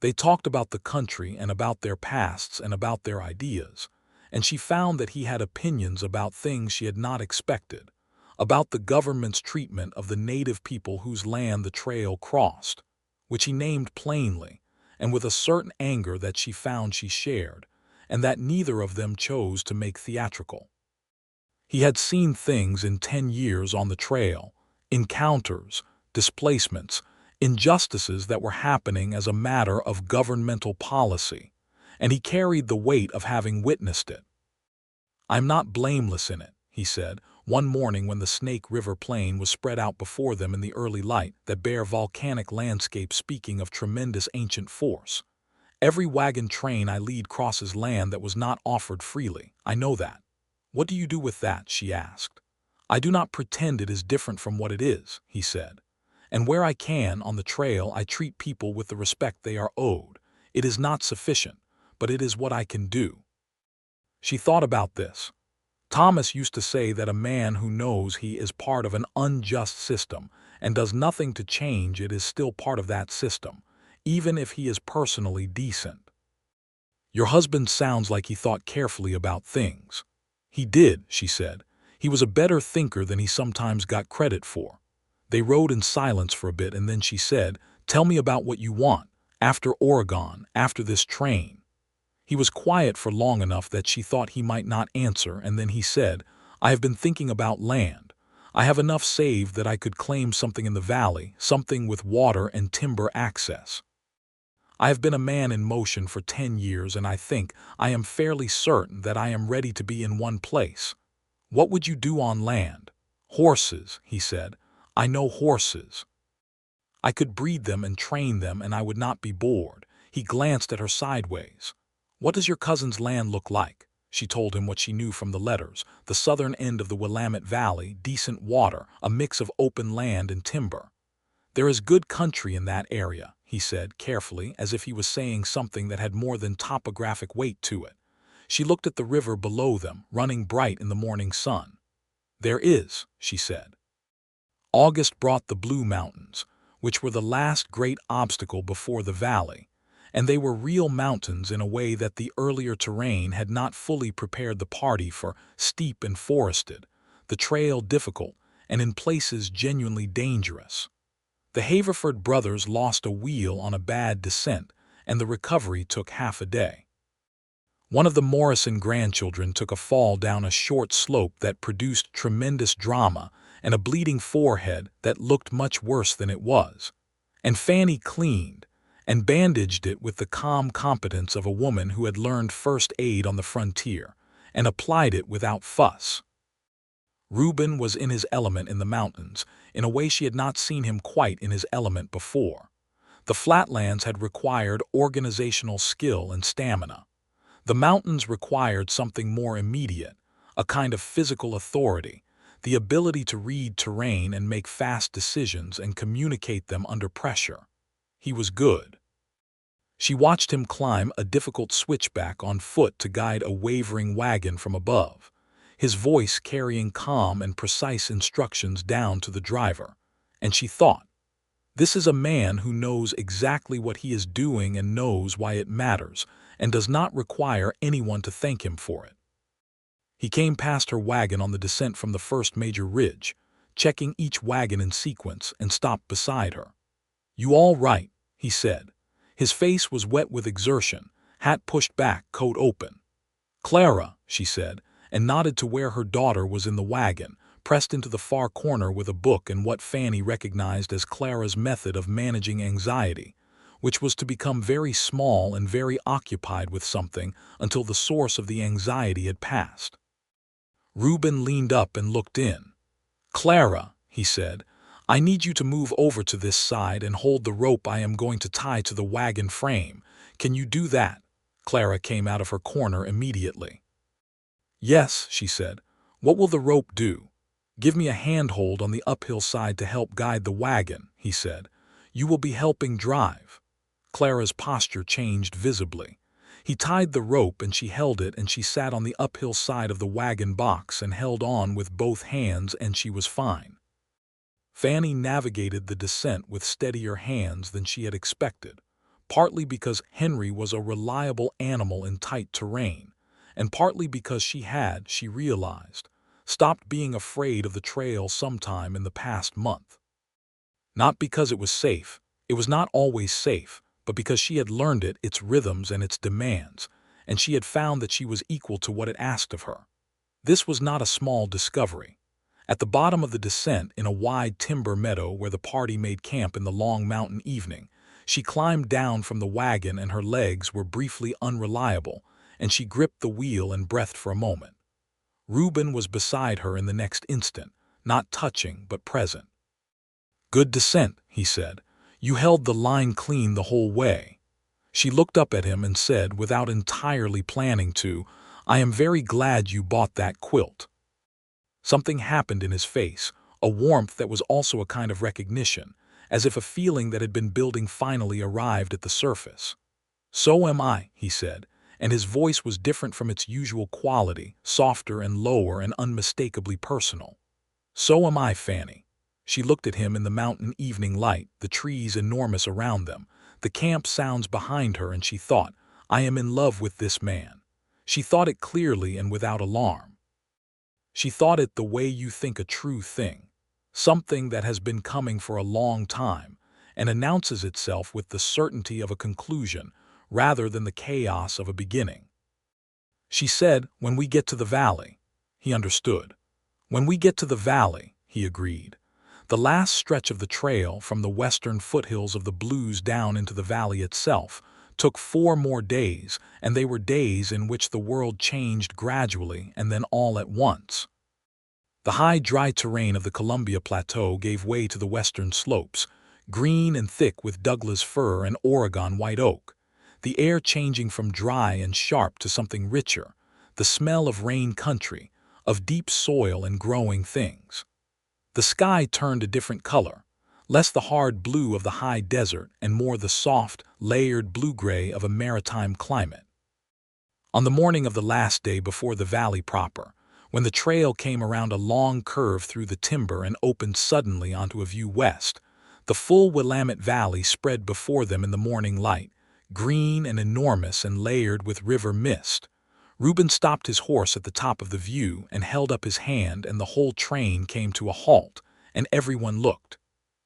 They talked about the country and about their pasts and about their ideas, and she found that he had opinions about things she had not expected, about the government's treatment of the native people whose land the trail crossed, which he named plainly, and with a certain anger that she found she shared, and that neither of them chose to make theatrical. He had seen things in 10 years on the trail, encounters, displacements, injustices that were happening as a matter of governmental policy, and he carried the weight of having witnessed it. "I'm not blameless in it," he said, one morning when the Snake River Plain was spread out before them in the early light, that bare volcanic landscape speaking of tremendous ancient force. "Every wagon train I lead crosses land that was not offered freely. I know that." "What do you do with that?" she asked. "I do not pretend it is different from what it is," he said. "And where I can, on the trail, I treat people with the respect they are owed. It is not sufficient, but it is what I can do." She thought about this. Thomas used to say that a man who knows he is part of an unjust system and does nothing to change it is still part of that system, even if he is personally decent. "Your husband sounds like he thought carefully about things." "He did," she said. "He was a better thinker than he sometimes got credit for." They rode in silence for a bit, and then she said, "Tell me about what you want, after Oregon, after this train." He was quiet for long enough that she thought he might not answer, and then he said, "I have been thinking about land. I have enough saved that I could claim something in the valley, something with water and timber access. I have been a man in motion for 10 years, and I am fairly certain that I am ready to be in one place." "What would you do on land?" "Horses," he said. "I know horses. I could breed them and train them, and I would not be bored." He glanced at her sideways. "What does your cousin's land look like?" She told him what she knew from the letters. The southern end of the Willamette Valley, decent water, a mix of open land and timber. "There is good country in that area," he said carefully, as if he was saying something that had more than topographic weight to it. She looked at the river below them, running bright in the morning sun. "There is," she said. August brought the Blue Mountains, which were the last great obstacle before the valley, and they were real mountains in a way that the earlier terrain had not fully prepared the party for, steep and forested, the trail difficult, and in places genuinely dangerous. The Haverford brothers lost a wheel on a bad descent, and the recovery took half a day. One of the Morrison grandchildren took a fall down a short slope that produced tremendous drama and a bleeding forehead that looked much worse than it was. And Fannie cleaned and bandaged it with the calm competence of a woman who had learned first aid on the frontier and applied it without fuss. Reuben was in his element in the mountains, in a way she had not seen him quite in his element before. The flatlands had required organizational skill and stamina. The mountains required something more immediate, a kind of physical authority, the ability to read terrain and make fast decisions and communicate them under pressure. He was good. She watched him climb a difficult switchback on foot to guide a wavering wagon from above, his voice carrying calm and precise instructions down to the driver, and she thought, "This is a man who knows exactly what he is doing and knows why it matters, and does not require anyone to thank him for it." He came past her wagon on the descent from the first major ridge, checking each wagon in sequence, and stopped beside her. "You all right?" he said. His face was wet with exertion, hat pushed back, coat open. "Clara," she said, and nodded to where her daughter was in the wagon, pressed into the far corner with a book and what Fannie recognized as Clara's method of managing anxiety, which was to become very small and very occupied with something until the source of the anxiety had passed. Reuben leaned up and looked in. "Clara," he said, "I need you to move over to this side and hold the rope I am going to tie to the wagon frame. Can you do that?" Clara came out of her corner immediately. "Yes," she said. "What will the rope do?" "Give me a handhold on the uphill side to help guide the wagon," he said. "You will be helping drive." Clara's posture changed visibly. He tied the rope and she held it, and she sat on the uphill side of the wagon box and held on with both hands, and she was fine. Fannie navigated the descent with steadier hands than she had expected, partly because Henry was a reliable animal in tight terrain, and partly because she realized, stopped being afraid of the trail sometime in the past month. Not because it was safe, it was not always safe, but because she had learned it, its rhythms and its demands, and she had found that she was equal to what it asked of her. This was not a small discovery. At the bottom of the descent, in a wide timber meadow where the party made camp in the long mountain evening, she climbed down from the wagon and her legs were briefly unreliable, and she gripped the wheel and breathed for a moment. Reuben was beside her in the next instant, not touching but present. "Good descent," he said. "You held the line clean the whole way." She looked up at him and said, without entirely planning to, "I am very glad you bought that quilt." Something happened in his face, a warmth that was also a kind of recognition, as if a feeling that had been building finally arrived at the surface. "So am I," he said, and his voice was different from its usual quality, softer and lower and unmistakably personal. "So am I, Fannie." She looked at him in the mountain evening light, the trees enormous around them, the camp sounds behind her, and she thought, "I am in love with this man." She thought it clearly and without alarm. She thought it the way you think a true thing, something that has been coming for a long time and announces itself with the certainty of a conclusion rather than the chaos of a beginning. She said, "When we get to the valley." He understood. "When we get to the valley," he agreed. The last stretch of the trail from the western foothills of the Blues down into the valley itself took 4 more days, and they were days in which the world changed gradually and then all at once. The high, dry terrain of the Columbia Plateau gave way to the western slopes, green and thick with Douglas fir and Oregon white oak, the air changing from dry and sharp to something richer, the smell of rain country, of deep soil and growing things. The sky turned a different color, less the hard blue of the high desert and more the soft, layered blue-gray of a maritime climate. On the morning of the last day before the valley proper, when the trail came around a long curve through the timber and opened suddenly onto a view west, the full Willamette Valley spread before them in the morning light, green and enormous and layered with river mist. Reuben stopped his horse at the top of the view and held up his hand, and the whole train came to a halt, and everyone looked.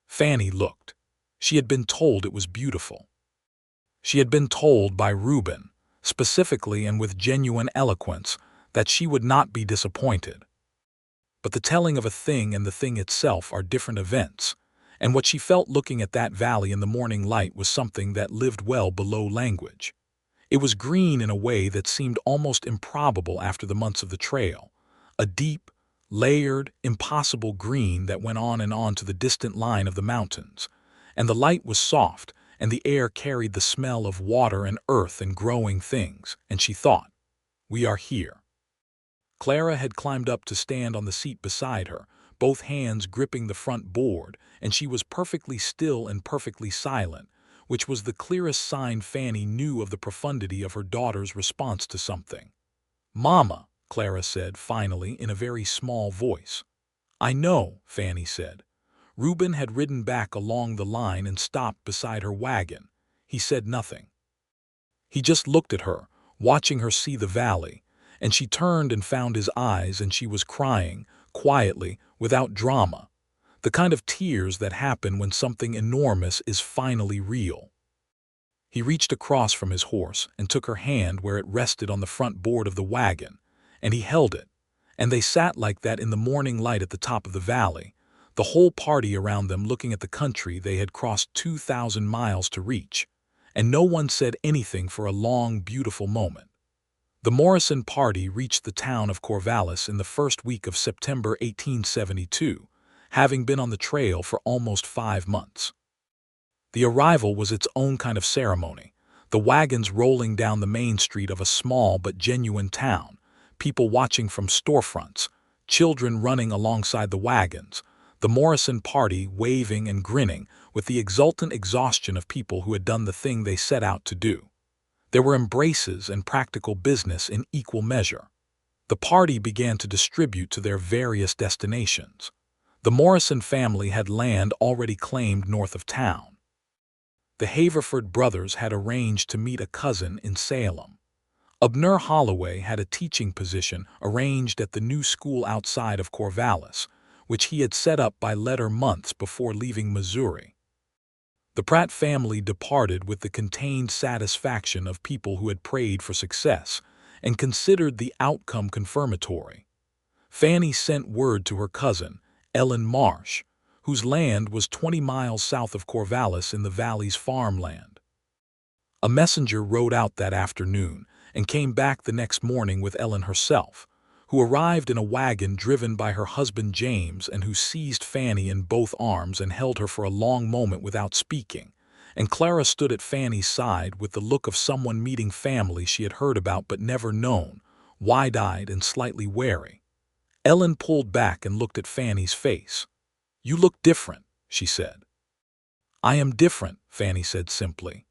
Fannie looked. She had been told it was beautiful. She had been told by Reuben, specifically and with genuine eloquence, that she would not be disappointed. But the telling of a thing and the thing itself are different events, and what she felt looking at that valley in the morning light was something that lived well below language. It was green in a way that seemed almost improbable after the months of the trail, a deep, layered, impossible green that went on to the distant line of the mountains, and the light was soft, and the air carried the smell of water and earth and growing things, and she thought, "We are here." Clara had climbed up to stand on the seat beside her, both hands gripping the front board, and she was perfectly still and perfectly silent, which was the clearest sign Fannie knew of the profundity of her daughter's response to something. "Mama," Clara said finally in a very small voice. "I know," Fannie said. Reuben had ridden back along the line and stopped beside her wagon. He said nothing. He just looked at her, watching her see the valley, and she turned and found his eyes, and she was crying, quietly, without drama, the kind of tears that happen when something enormous is finally real. He reached across from his horse and took her hand where it rested on the front board of the wagon, and he held it, and they sat like that in the morning light at the top of the valley, the whole party around them looking at the country they had crossed 2,000 miles to reach, and no one said anything for a long, beautiful moment. The Morrison party reached the town of Corvallis in the first week of September 1872, having been on the trail for almost 5 months. The arrival was its own kind of ceremony, the wagons rolling down the main street of a small but genuine town, people watching from storefronts, children running alongside the wagons, the Morrison party waving and grinning with the exultant exhaustion of people who had done the thing they set out to do. There were embraces and practical business in equal measure. The party began to distribute to their various destinations. The Morrison family had land already claimed north of town. The Haverford brothers had arranged to meet a cousin in Salem. Abner Holloway had a teaching position arranged at the new school outside of Corvallis, which he had set up by letter months before leaving Missouri. The Pratt family departed with the contained satisfaction of people who had prayed for success and considered the outcome confirmatory. Fannie sent word to her cousin, Ellen Marsh, whose land was 20 miles south of Corvallis in the valley's farmland. A messenger rode out that afternoon and came back the next morning with Ellen herself, who arrived in a wagon driven by her husband James and who seized Fannie in both arms and held her for a long moment without speaking, and Clara stood at Fannie's side with the look of someone meeting family she had heard about but never known, wide-eyed and slightly wary. Ellen pulled back and looked at Fannie's face. "You look different," she said. "I am different," Fannie said simply.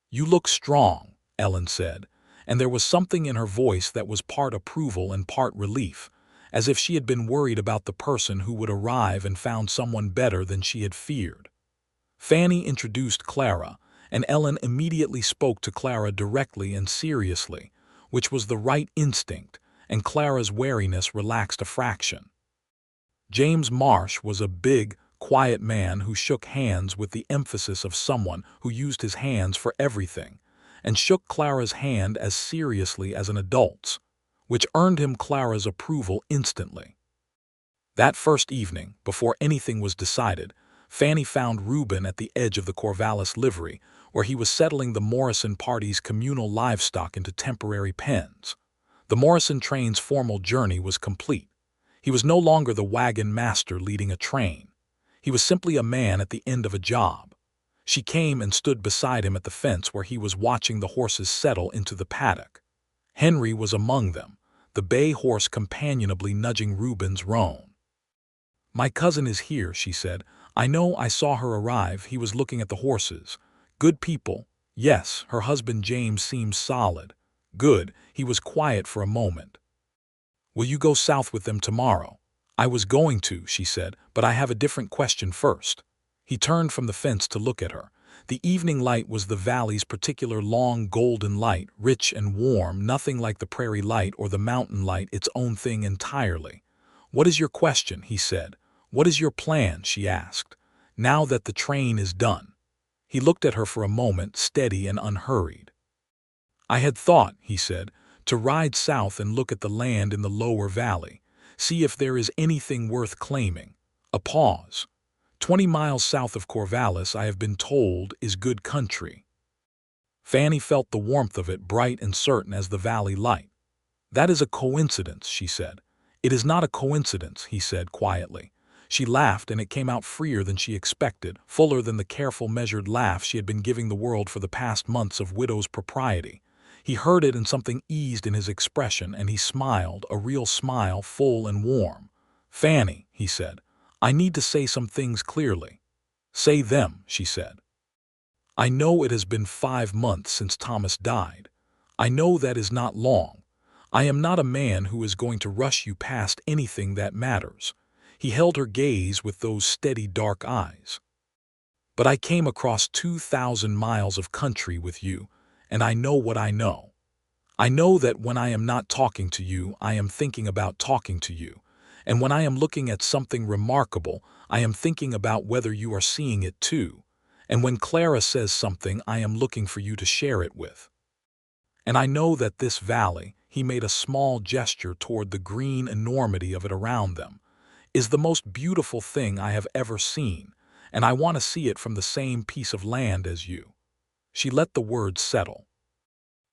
"You look strong," Ellen said, and there was something in her voice that was part approval and part relief, as if she had been worried about the person who would arrive and found someone better than she had feared. Fannie introduced Clara, and Ellen immediately spoke to Clara directly and seriously, which was the right instinct, and Clara's wariness relaxed a fraction. James Marsh was a big, quiet man who shook hands with the emphasis of someone who used his hands for everything, and shook Clara's hand as seriously as an adult's, which earned him Clara's approval instantly. That first evening, before anything was decided, Fannie found Reuben at the edge of the Corvallis livery, where he was settling the Morrison party's communal livestock into temporary pens. The Morrison train's formal journey was complete. He was no longer the wagon master leading a train. He was simply a man at the end of a job. She came and stood beside him at the fence where he was watching the horses settle into the paddock. Henry was among them, the bay horse companionably nudging Reuben's roan. "My cousin is here," she said. "I know, I saw her arrive. He was looking at the horses. Good people. Yes, her husband James seems solid. Good." He was quiet for a moment. "Will you go south with them tomorrow?" "I was going to," she said, "but I have a different question first." He turned from the fence to look at her. The evening light was the valley's particular long golden light, rich and warm, nothing like the prairie light or the mountain light, its own thing entirely. "What is your question?" he said. "What is your plan?" she asked. "Now that the train is done." He looked at her for a moment, steady and unhurried. "I had thought," he said, "to ride south and look at the land in the lower valley, see if there is anything worth claiming." A pause. 20 miles south of Corvallis, I have been told, is good country." Fannie felt the warmth of it, bright and certain as the valley light. "That is a coincidence," she said. "It is not a coincidence," he said quietly. She laughed, and it came out freer than she expected, fuller than the careful, measured laugh she had been giving the world for the past months of widow's propriety. He heard it, and something eased in his expression, and he smiled, a real smile, full and warm. "Fannie," he said, "I need to say some things clearly." "Say them," she said. "I know it has been 5 months since Thomas died. I know that is not long. I am not a man who is going to rush you past anything that matters." He held her gaze with those steady dark eyes. "But I came across 2,000 miles of country with you, and I know what I know. I know that when I am not talking to you, I am thinking about talking to you. And when I am looking at something remarkable, I am thinking about whether you are seeing it too. And when Clara says something, I am looking for you to share it with. And I know that this valley," he made a small gesture toward the green enormity of it around them, "is the most beautiful thing I have ever seen, and I want to see it from the same piece of land as you." She let the words settle.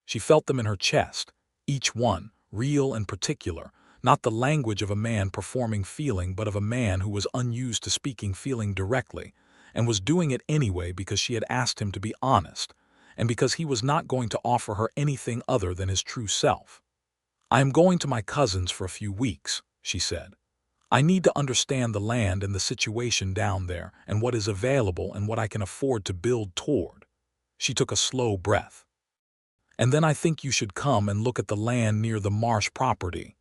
She felt them in her chest, each one, real and particular, not the language of a man performing feeling, but of a man who was unused to speaking feeling directly, and was doing it anyway because she had asked him to be honest, and because he was not going to offer her anything other than his true self. "I am going to my cousin's for a few weeks," she said. "I need to understand the land and the situation down there, and what is available and what I can afford to build toward." She took a slow breath. "And then I think you should come and look at the land near the Marsh property."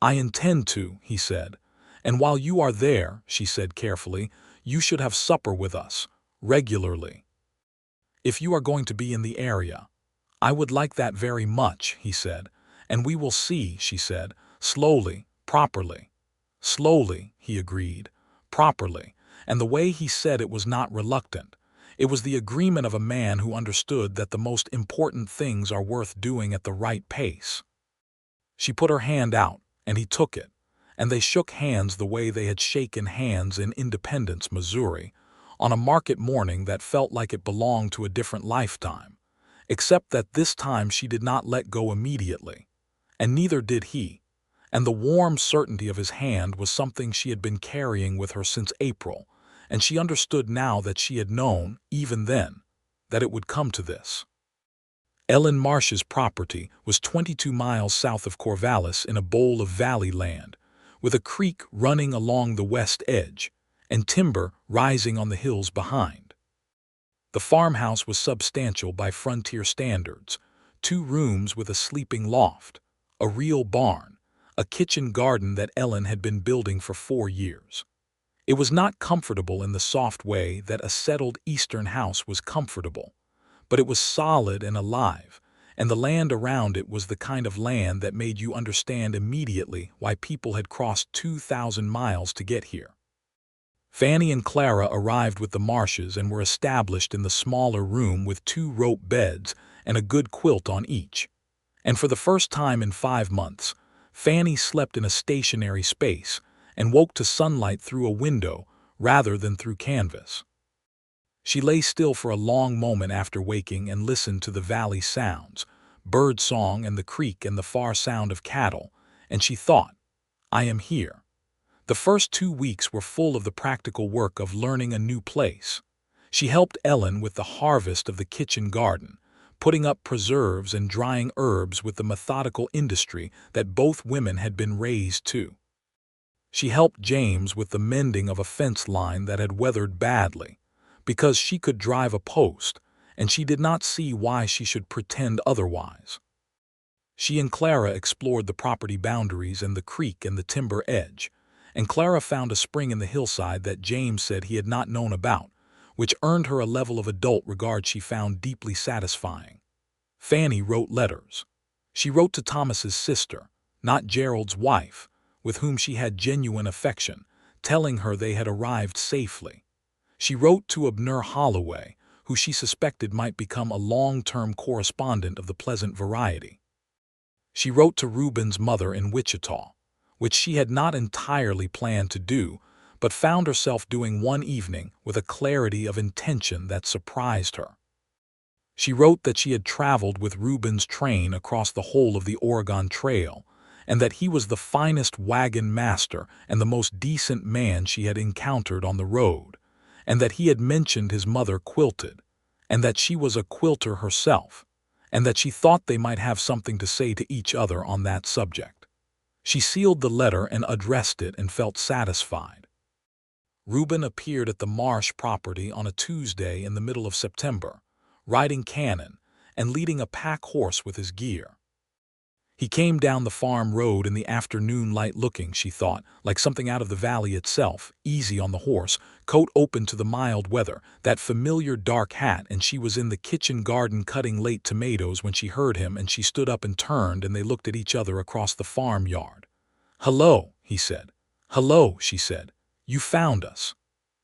"I intend to," he said. "And while you are there," she said carefully, "you should have supper with us, regularly. If you are going to be in the area." "I would like that very much," he said. "And we will see," she said, "slowly, properly." "Slowly," he agreed, "properly," and the way he said it was not reluctant. It was the agreement of a man who understood that the most important things are worth doing at the right pace. She put her hand out, and he took it, and they shook hands the way they had shaken hands in Independence, Missouri, on a market morning that felt like it belonged to a different lifetime, except that this time she did not let go immediately, and neither did he. And the warm certainty of his hand was something she had been carrying with her since April, and she understood now that she had known, even then, that it would come to this. Ellen Marsh's property was 22 miles south of Corvallis in a bowl of valley land, with a creek running along the west edge, and timber rising on the hills behind. The farmhouse was substantial by frontier standards, 2 rooms with a sleeping loft, a real barn, a kitchen garden that Ellen had been building for 4 years. It was not comfortable in the soft way that a settled Eastern house was comfortable, but it was solid and alive, and the land around it was the kind of land that made you understand immediately why people had crossed 2,000 miles to get here. Fannie and Clara arrived with the Marshes and were established in the smaller room with 2 rope beds and a good quilt on each. And for the first time in 5 months, Fannie slept in a stationary space and woke to sunlight through a window rather than through canvas. She lay still for a long moment after waking and listened to the valley sounds, bird song and the creek and the far sound of cattle, and she thought, "I am here." The first 2 weeks were full of the practical work of learning a new place. She helped Ellen with the harvest of the kitchen garden, putting up preserves and drying herbs with the methodical industry that both women had been raised to. She helped James with the mending of a fence line that had weathered badly, because she could drive a post, and she did not see why she should pretend otherwise. She and Clara explored the property boundaries and the creek and the timber edge, and Clara found a spring in the hillside that James said he had not known about, which earned her a level of adult regard she found deeply satisfying. Fannie wrote letters. She wrote to Thomas's sister, not Gerald's wife, with whom she had genuine affection, telling her they had arrived safely. She wrote to Abner Holloway, who she suspected might become a long-term correspondent of the pleasant variety. She wrote to Reuben's mother in Wichita, which she had not entirely planned to do, but found herself doing one evening with a clarity of intention that surprised her. She wrote that she had traveled with Reuben's train across the whole of the Oregon Trail, and that he was the finest wagon master and the most decent man she had encountered on the road, and that he had mentioned his mother quilted, and that she was a quilter herself, and that she thought they might have something to say to each other on that subject. She sealed the letter and addressed it and felt satisfied. Reuben appeared at the Marsh property on a Tuesday in the middle of September, riding Cannon and leading a pack horse with his gear. He came down the farm road in the afternoon light-looking, she thought, like something out of the valley itself, easy on the horse, coat open to the mild weather, that familiar dark hat, and she was in the kitchen garden cutting late tomatoes when she heard him, and she stood up and turned, and they looked at each other across the farmyard. "Hello," he said. "Hello," she said. "You found us."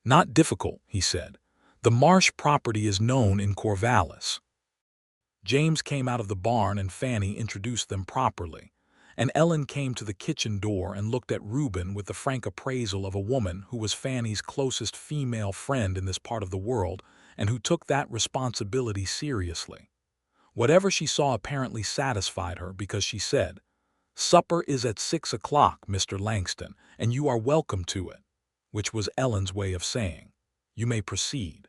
"Not difficult," he said. "The Marsh property is known in Corvallis." James came out of the barn and Fannie introduced them properly, and Ellen came to the kitchen door and looked at Reuben with the frank appraisal of a woman who was Fannie's closest female friend in this part of the world and who took that responsibility seriously. Whatever she saw apparently satisfied her because she said, "Supper is at 6 o'clock, Mr. Langston, and you are welcome to it," which was Ellen's way of saying, "You may proceed."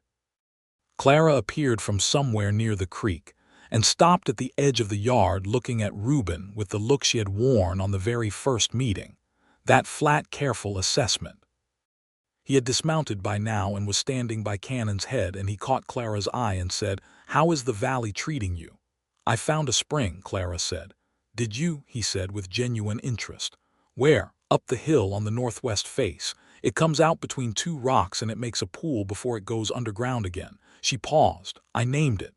Clara appeared from somewhere near the creek and stopped at the edge of the yard looking at Reuben with the look she had worn on the very first meeting, that flat, careful assessment. He had dismounted by now and was standing by Cannon's head, and he caught Clara's eye and said, "How is the valley treating you?" "I found a spring," Clara said. "Did you?" he said with genuine interest. "Where?" "Up the hill on the northwest face. It comes out between two rocks and it makes a pool before it goes underground again." She paused. "I named it."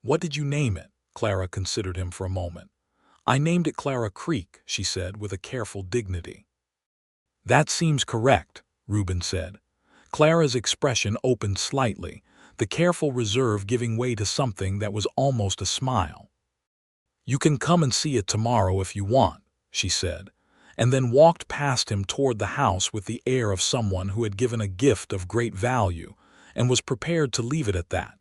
"What did you name it?" Clara considered him for a moment. "I named it Clara Creek," she said with a careful dignity. "That seems correct," Reuben said. Clara's expression opened slightly, the careful reserve giving way to something that was almost a smile. "You can come and see it tomorrow if you want," she said, and then walked past him toward the house with the air of someone who had given a gift of great value and was prepared to leave it at that.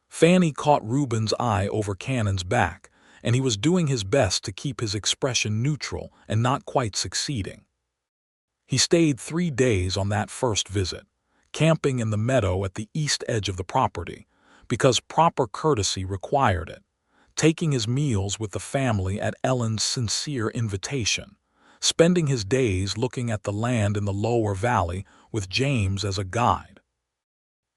Fannie caught Reuben's eye over Cannon's back, and he was doing his best to keep his expression neutral and not quite succeeding. He stayed 3 days on that first visit, camping in the meadow at the east edge of the property, because proper courtesy required it, taking his meals with the family at Ellen's sincere invitation, spending his days looking at the land in the lower valley with James as a guide.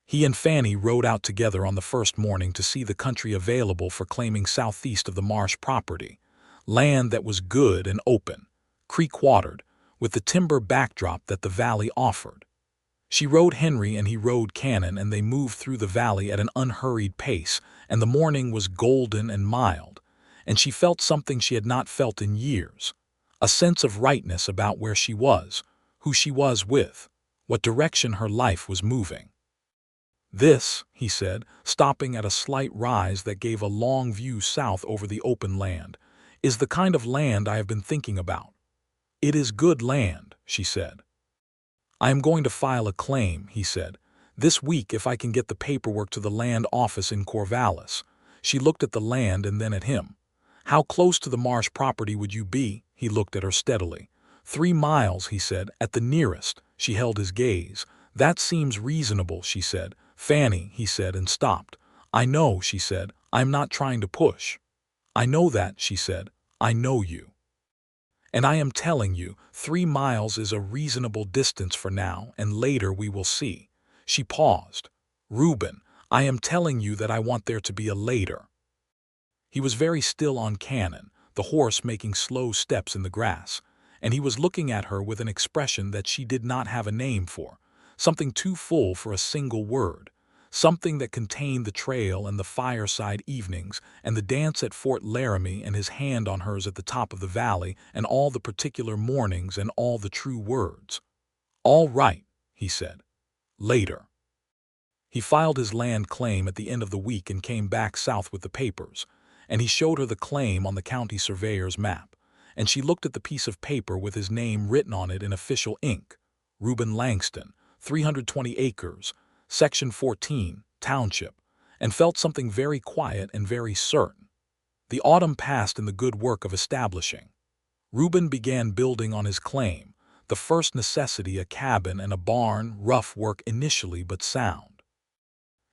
He and Fannie rode out together on the first morning to see the country available for claiming southeast of the Marsh property, land that was good and open, creek-watered, with the timber backdrop that the valley offered. She rode Henry and he rode Cannon, and they moved through the valley at an unhurried pace, and the morning was golden and mild, and she felt something she had not felt in years, a sense of rightness about where she was, who she was with, what direction her life was moving. "This," he said, stopping at a slight rise that gave a long view south over the open land, "is the kind of land I have been thinking about." "It is good land," she said. "I am going to file a claim," he said, "this week if I can get the paperwork to the land office in Corvallis." She looked at the land and then at him. "How close to the Marsh property would you be?" He looked at her steadily. 3 miles, he said, "at the nearest." She held his gaze. "That seems reasonable," she said. "Fannie," he said, and stopped. "I know," she said. "I'm not trying to push." "I know that," she said. "I know you. And I am telling you, 3 miles is a reasonable distance for now, and later we will see." She paused. "Reuben, I am telling you that I want there to be a later." He was very still on Cannon, the horse making slow steps in the grass, and he was looking at her with an expression that she did not have a name for, something too full for a single word, something that contained the trail and the fireside evenings and the dance at Fort Laramie and his hand on hers at the top of the valley and all the particular mornings and all the true words. "All right," he said. "Later." He filed his land claim at the end of the week and came back south with the papers, and he showed her the claim on the county surveyor's map, and she looked at the piece of paper with his name written on it in official ink. Reuben Langston, 320 acres, Section 14, Township, and felt something very quiet and very certain. The autumn passed in the good work of establishing. Reuben began building on his claim, the first necessity a cabin and a barn, rough work initially but sound.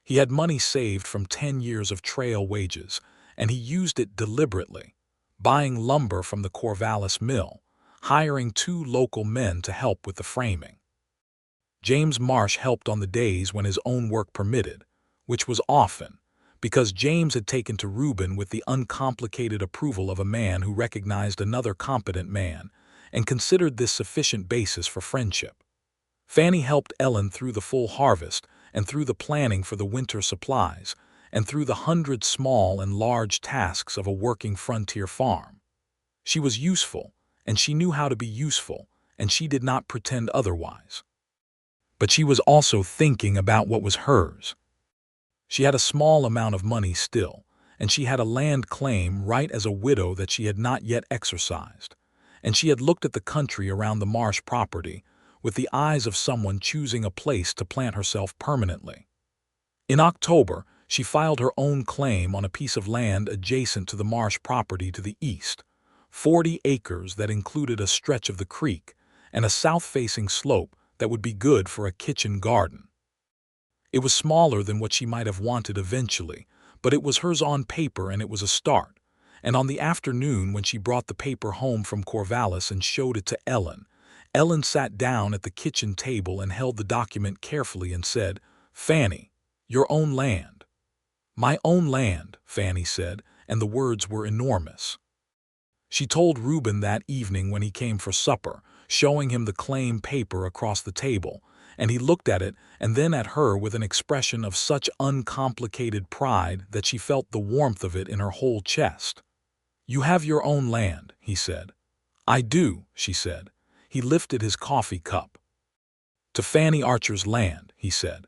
He had money saved from 10 years of trail wages, and he used it deliberately, buying lumber from the Corvallis mill, hiring 2 local men to help with the framing. James Marsh helped on the days when his own work permitted, which was often, because James had taken to Reuben with the uncomplicated approval of a man who recognized another competent man and considered this sufficient basis for friendship. Fannie helped Ellen through the full harvest and through the planning for the winter supplies and through the 100 small and large tasks of a working frontier farm. She was useful, and she knew how to be useful, and she did not pretend otherwise. But she was also thinking about what was hers. She had a small amount of money still, and she had a land claim right as a widow that she had not yet exercised, and she had looked at the country around the Marsh property with the eyes of someone choosing a place to plant herself permanently. In October, she filed her own claim on a piece of land adjacent to the Marsh property to the east, 40 acres that included a stretch of the creek and a south-facing slope that would be good for a kitchen garden. It was smaller than what she might have wanted eventually, but it was hers on paper and it was a start. And on the afternoon when she brought the paper home from Corvallis and showed it to Ellen, Ellen sat down at the kitchen table and held the document carefully and said, "Fannie, your own land." "My own land," Fannie said, and the words were enormous. She told Reuben that evening when he came for supper, showing him the claim paper across the table, and he looked at it and then at her with an expression of such uncomplicated pride that she felt the warmth of it in her whole chest. "You have your own land," he said. "I do," she said. He lifted his coffee cup. "To Fannie Archer's land," he said.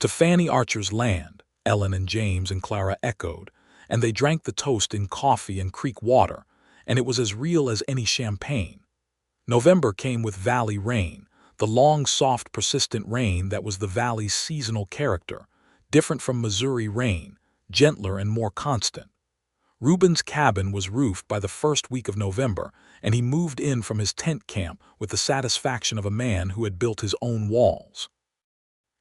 "To Fannie Archer's land," Ellen and James and Clara echoed, and they drank the toast in coffee and creek water, and it was as real as any champagne. November came with valley rain, the long, soft, persistent rain that was the valley's seasonal character, different from Missouri rain, gentler and more constant. Reuben's cabin was roofed by the first week of November, and he moved in from his tent camp with the satisfaction of a man who had built his own walls.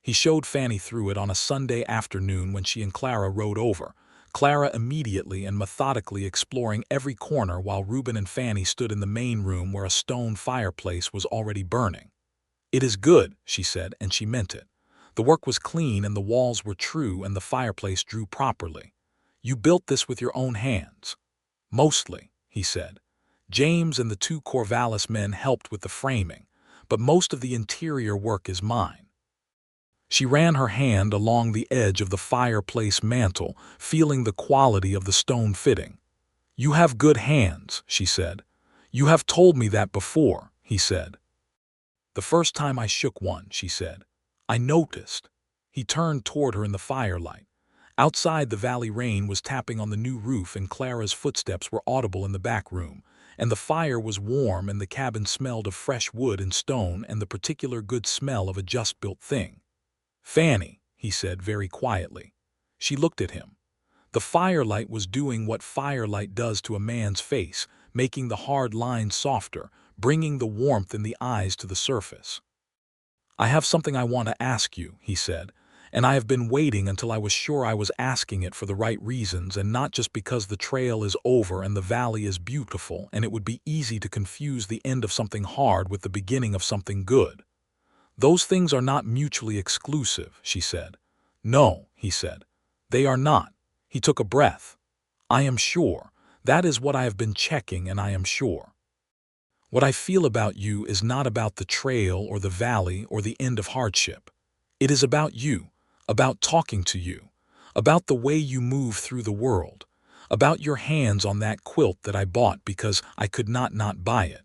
He showed Fannie through it on a Sunday afternoon when she and Clara rode over, Clara immediately and methodically exploring every corner while Reuben and Fannie stood in the main room where a stone fireplace was already burning. "It is good," she said, and she meant it. The work was clean and the walls were true and the fireplace drew properly. "You built this with your own hands." "Mostly," he said. "James and the 2 Corvallis men helped with the framing, but most of the interior work is mine." She ran her hand along the edge of the fireplace mantel, feeling the quality of the stone fitting. "You have good hands," she said. "You have told me that before," he said. "The first time I shook one," she said. "I noticed." He turned toward her in the firelight. Outside, the valley rain was tapping on the new roof and Clara's footsteps were audible in the back room, and the fire was warm and the cabin smelled of fresh wood and stone and the particular good smell of a just-built thing. "Fannie," he said very quietly. She looked at him. The firelight was doing what firelight does to a man's face, making the hard lines softer, bringing the warmth in the eyes to the surface. "I have something I want to ask you," he said, "and I have been waiting until I was sure I was asking it for the right reasons and not just because the trail is over and the valley is beautiful and it would be easy to confuse the end of something hard with the beginning of something good. Those things are not mutually exclusive," she said. "No," he said. "They are not." He took a breath. "I am sure. That is what I have been checking, and I am sure. What I feel about you is not about the trail or the valley or the end of hardship. It is about you, about talking to you, about the way you move through the world, about your hands on that quilt that I bought because I could not buy it."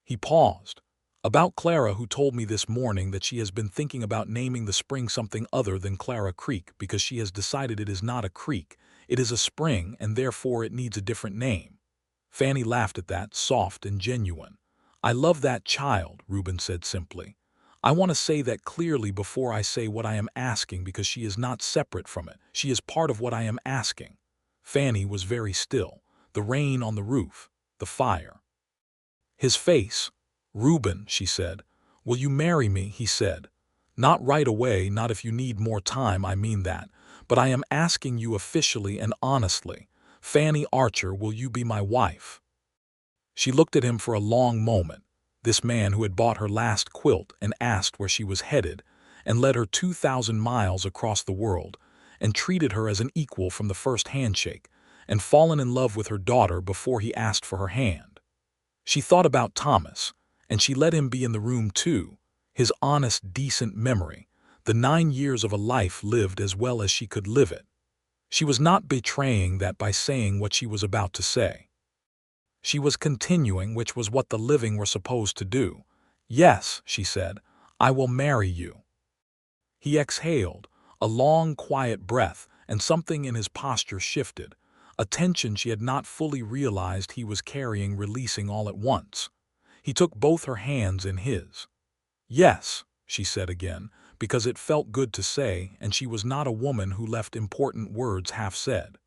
He paused. About Clara, who told me this morning that she has been thinking about naming the spring something other than Clara Creek because she has decided it is not a creek, it is a spring, and therefore it needs a different name. Fannie laughed at that, soft and genuine. I love that child, Reuben said simply. I want to say that clearly before I say what I am asking because she is not separate from it. She is part of what I am asking. Fannie was very still. The rain on the roof, the fire. His face. Reuben, she said. Will you marry me, he said. Not right away, not if you need more time, I mean that. But I am asking you officially and honestly. Fannie Archer, will you be my wife? She looked at him for a long moment, this man who had bought her last quilt and asked where she was headed, and led her 2,000 miles across the world, and treated her as an equal from the first handshake, and fallen in love with her daughter before he asked for her hand. She thought about Thomas, and she let him be in the room too, his honest, decent memory, the 9 years of a life lived as well as she could live it. She was not betraying that by saying what she was about to say. She was continuing, which was what the living were supposed to do. Yes, she said, I will marry you. He exhaled, a long, quiet breath, and something in his posture shifted, a tension she had not fully realized he was carrying releasing all at once. He took both her hands in his. Yes, she said again, because it felt good to say, and she was not a woman who left important words half said.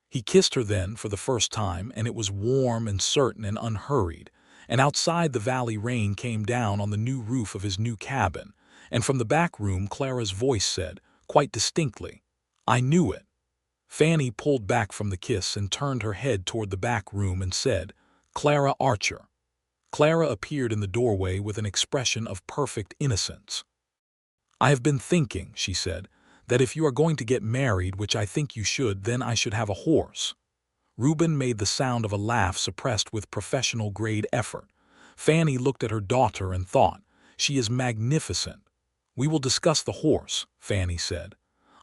He kissed her then for the first time, and it was warm and certain and unhurried, and outside the valley rain came down on the new roof of his new cabin, and from the back room Clara's voice said, quite distinctly, I knew it. Fannie pulled back from the kiss and turned her head toward the back room and said, Clara Archer. Clara appeared in the doorway with an expression of perfect innocence. I have been thinking, she said, that if you are going to get married, which I think you should, then I should have a horse. Reuben made the sound of a laugh suppressed with professional-grade effort. Fannie looked at her daughter and thought, she is magnificent. We will discuss the horse, Fannie said.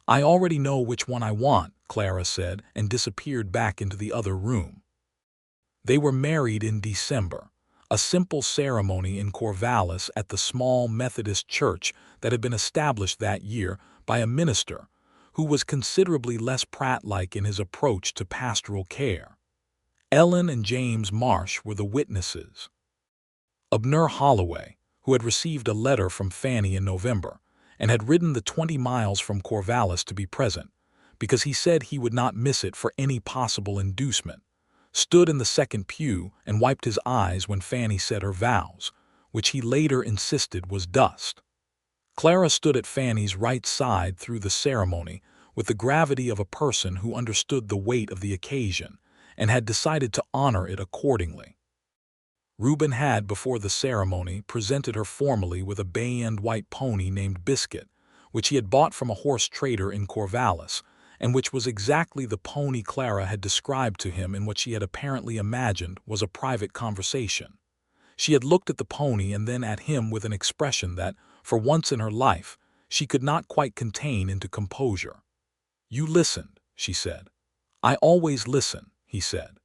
I already know which one I want, Clara said, and disappeared back into the other room. They were married in December, a simple ceremony in Corvallis at the small Methodist church that had been established that year by a minister who was considerably less Pratt-like in his approach to pastoral care. Ellen and James Marsh were the witnesses. Abner Holloway, who had received a letter from Fannie in November and had ridden the 20 miles from Corvallis to be present, because he said he would not miss it for any possible inducement, stood in the second pew and wiped his eyes when Fannie said her vows, which he later insisted was dust. Clara stood at Fannie's right side through the ceremony with the gravity of a person who understood the weight of the occasion and had decided to honor it accordingly. Reuben had, before the ceremony, presented her formally with a bay-end white pony named Biscuit, which he had bought from a horse trader in Corvallis, and which was exactly the pony Clara had described to him in what she had apparently imagined was a private conversation. She had looked at the pony and then at him with an expression that, for once in her life, she could not quite contain into composure. You listened, she said. I always listen, he said.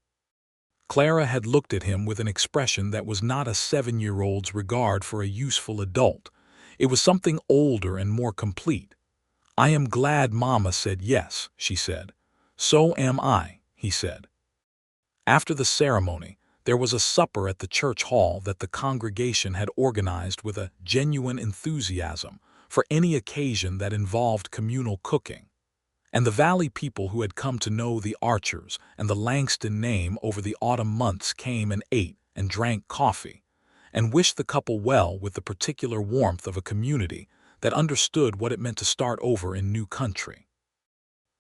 Clara had looked at him with an expression that was not a 7-year-old's regard for a useful adult. It was something older and more complete. I am glad Mama said yes, she said. So am I, he said. After the ceremony, there was a supper at the church hall that the congregation had organized with a genuine enthusiasm for any occasion that involved communal cooking. And the Valley people who had come to know the Archers and the Langston name over the autumn months came and ate and drank coffee, and wished the couple well with the particular warmth of a community that understood what it meant to start over in new country.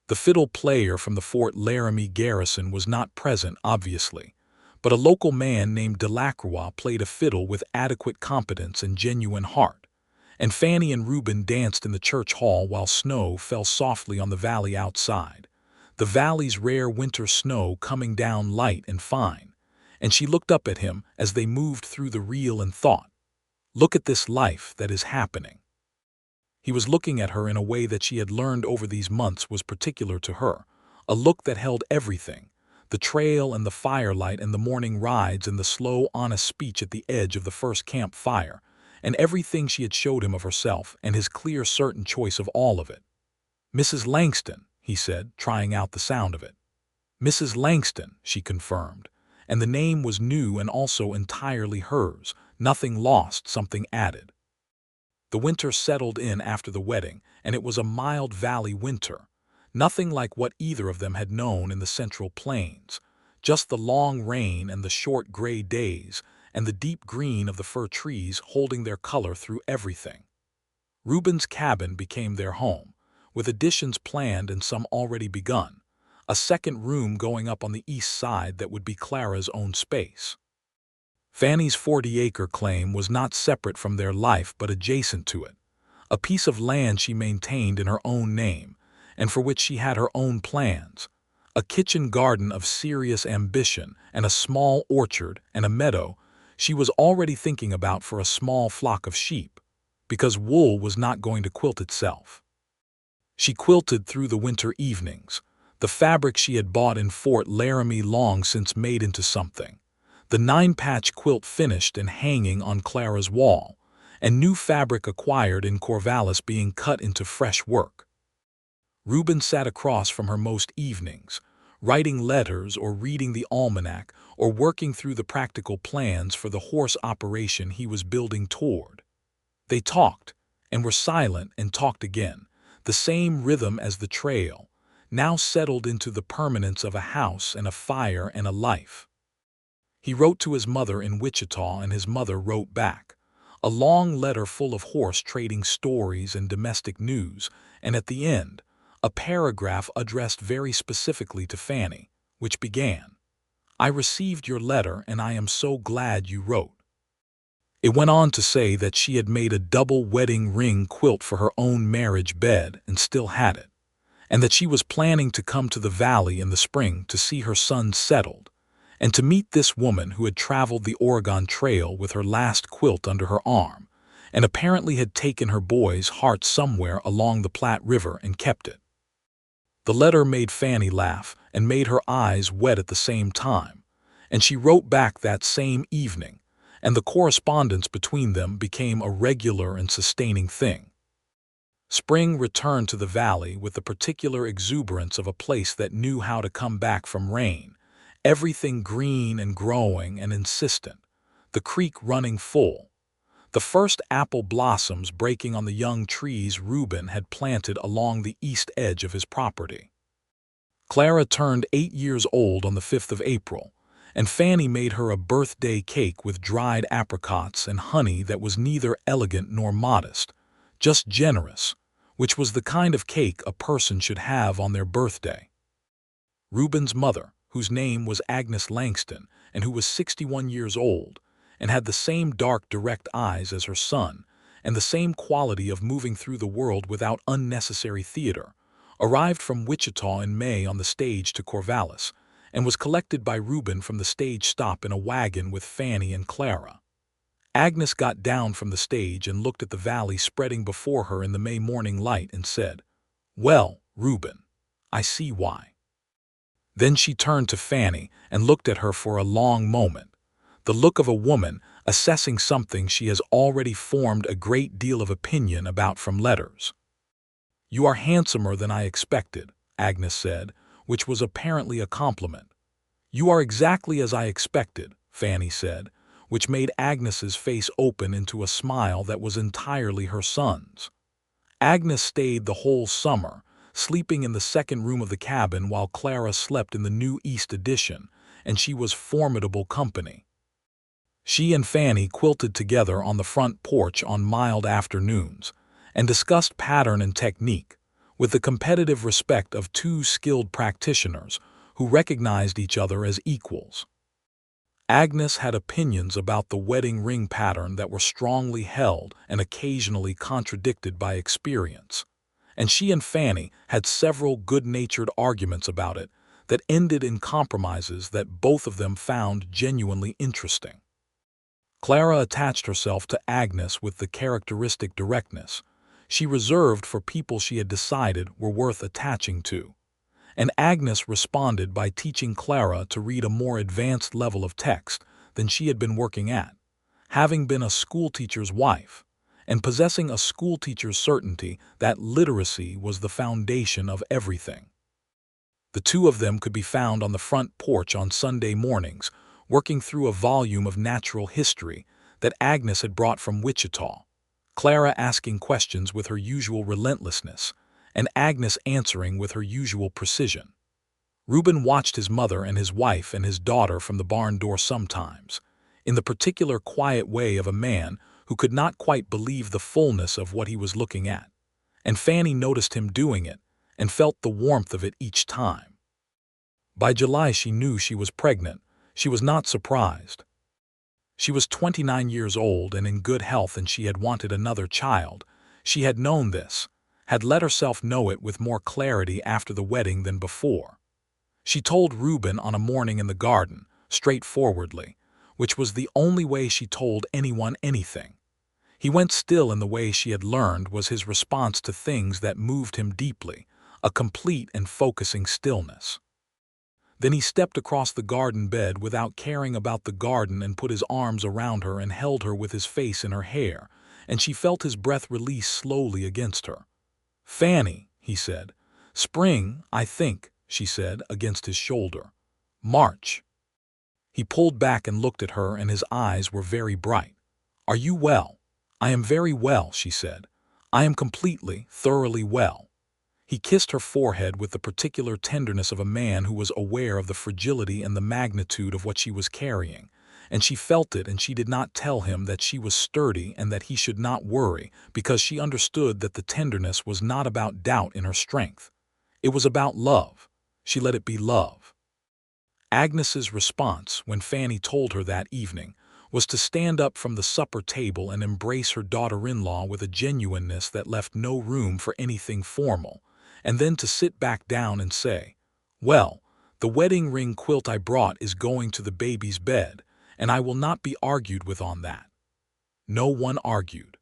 The fiddle player from the Fort Laramie garrison was not present, obviously, but a local man named Delacroix played a fiddle with adequate competence and genuine heart, and Fannie and Reuben danced in the church hall while snow fell softly on the valley outside, the valley's rare winter snow coming down light and fine, and she looked up at him as they moved through the reel and thought, look at this life that is happening. He was looking at her in a way that she had learned over these months was particular to her, a look that held everything, The trail and the firelight and the morning rides and the slow, honest speech at the edge of the first campfire, and everything she had showed him of herself and his clear, certain choice of all of it. "Mrs. Langston," he said, trying out the sound of it. "Mrs. Langston," she confirmed, and the name was new and also entirely hers, nothing lost, something added. The winter settled in after the wedding, and it was a mild valley winter, nothing like what either of them had known in the Central Plains, just the long rain and the short gray days and the deep green of the fir trees holding their color through everything. Reuben's cabin became their home, with additions planned and some already begun, a second room going up on the east side that would be Clara's own space. Fannie's 40-acre claim was not separate from their life but adjacent to it, a piece of land she maintained in her own name, and for which she had her own plans, a kitchen garden of serious ambition and a small orchard and a meadow she was already thinking about for a small flock of sheep, because wool was not going to quilt itself. She quilted through the winter evenings, the fabric she had bought in Fort Laramie long since made into something, the 9-patch quilt finished and hanging on Clara's wall, and new fabric acquired in Corvallis being cut into fresh work. Reuben sat across from her most evenings, writing letters or reading the almanac or working through the practical plans for the horse operation he was building toward. They talked, and were silent and talked again, the same rhythm as the trail, now settled into the permanence of a house and a fire and a life. He wrote to his mother in Wichita and his mother wrote back, a long letter full of horse trading stories and domestic news, and at the end, a paragraph addressed very specifically to Fannie, which began, "I received your letter and I am so glad you wrote." It went on to say that she had made a double wedding ring quilt for her own marriage bed and still had it, and that she was planning to come to the valley in the spring to see her son settled, and to meet this woman who had traveled the Oregon Trail with her last quilt under her arm, and apparently had taken her boy's heart somewhere along the Platte River and kept it. The letter made Fannie laugh and made her eyes wet at the same time, and she wrote back that same evening, and the correspondence between them became a regular and sustaining thing. Spring returned to the valley with the particular exuberance of a place that knew how to come back from rain, everything green and growing and insistent, the creek running full, the first apple blossoms breaking on the young trees Reuben had planted along the east edge of his property. Clara turned 8 years old on the 5th of April, and Fannie made her a birthday cake with dried apricots and honey that was neither elegant nor modest, just generous, which was the kind of cake a person should have on their birthday. Reuben's mother, whose name was Agnes Langston and who was 61 years old, and had the same dark, direct eyes as her son, and the same quality of moving through the world without unnecessary theater, arrived from Wichita in May on the stage to Corvallis, and was collected by Reuben from the stage stop in a wagon with Fannie and Clara. Agnes got down from the stage and looked at the valley spreading before her in the May morning light and said, "Well, Reuben, I see why." Then she turned to Fannie and looked at her for a long moment, the look of a woman assessing something she has already formed a great deal of opinion about from letters. "You are handsomer than I expected," Agnes said, which was apparently a compliment. "You are exactly as I expected," Fannie said, which made Agnes's face open into a smile that was entirely her son's. Agnes stayed the whole summer, sleeping in the second room of the cabin while Clara slept in the new East Addition, and she was formidable company. She and Fannie quilted together on the front porch on mild afternoons, and discussed pattern and technique, with the competitive respect of two skilled practitioners who recognized each other as equals. Agnes had opinions about the wedding ring pattern that were strongly held and occasionally contradicted by experience, and she and Fannie had several good-natured arguments about it that ended in compromises that both of them found genuinely interesting. Clara attached herself to Agnes with the characteristic directness she reserved for people she had decided were worth attaching to, and Agnes responded by teaching Clara to read a more advanced level of text than she had been working at, having been a schoolteacher's wife, and possessing a schoolteacher's certainty that literacy was the foundation of everything. The two of them could be found on the front porch on Sunday mornings, working through a volume of natural history that Agnes had brought from Wichita, Clara asking questions with her usual relentlessness, and Agnes answering with her usual precision. Reuben watched his mother and his wife and his daughter from the barn door sometimes, in the particular quiet way of a man who could not quite believe the fullness of what he was looking at, and Fannie noticed him doing it and felt the warmth of it each time. By July she knew she was pregnant. She was not surprised. She was 29 years old and in good health, and she had wanted another child. She had known this, had let herself know it with more clarity after the wedding than before. She told Reuben on a morning in the garden, straightforwardly, which was the only way she told anyone anything. He went still in the way she had learned was his response to things that moved him deeply, a complete and focusing stillness. Then he stepped across the garden bed without caring about the garden and put his arms around her and held her with his face in her hair, and she felt his breath release slowly against her. "Fannie," he said. "Spring, I think," she said, against his shoulder. "March." He pulled back and looked at her, and his eyes were very bright. "Are you well?" "I am very well," she said. "I am completely, thoroughly well." He kissed her forehead with the particular tenderness of a man who was aware of the fragility and the magnitude of what she was carrying, and she felt it, and she did not tell him that she was sturdy and that he should not worry, because she understood that the tenderness was not about doubt in her strength. It was about love. She let it be love. Agnes's response, when Fannie told her that evening, was to stand up from the supper table and embrace her daughter-in-law with a genuineness that left no room for anything formal, and then to sit back down and say, "Well, the wedding ring quilt I brought is going to the baby's bed, and I will not be argued with on that." No one argued.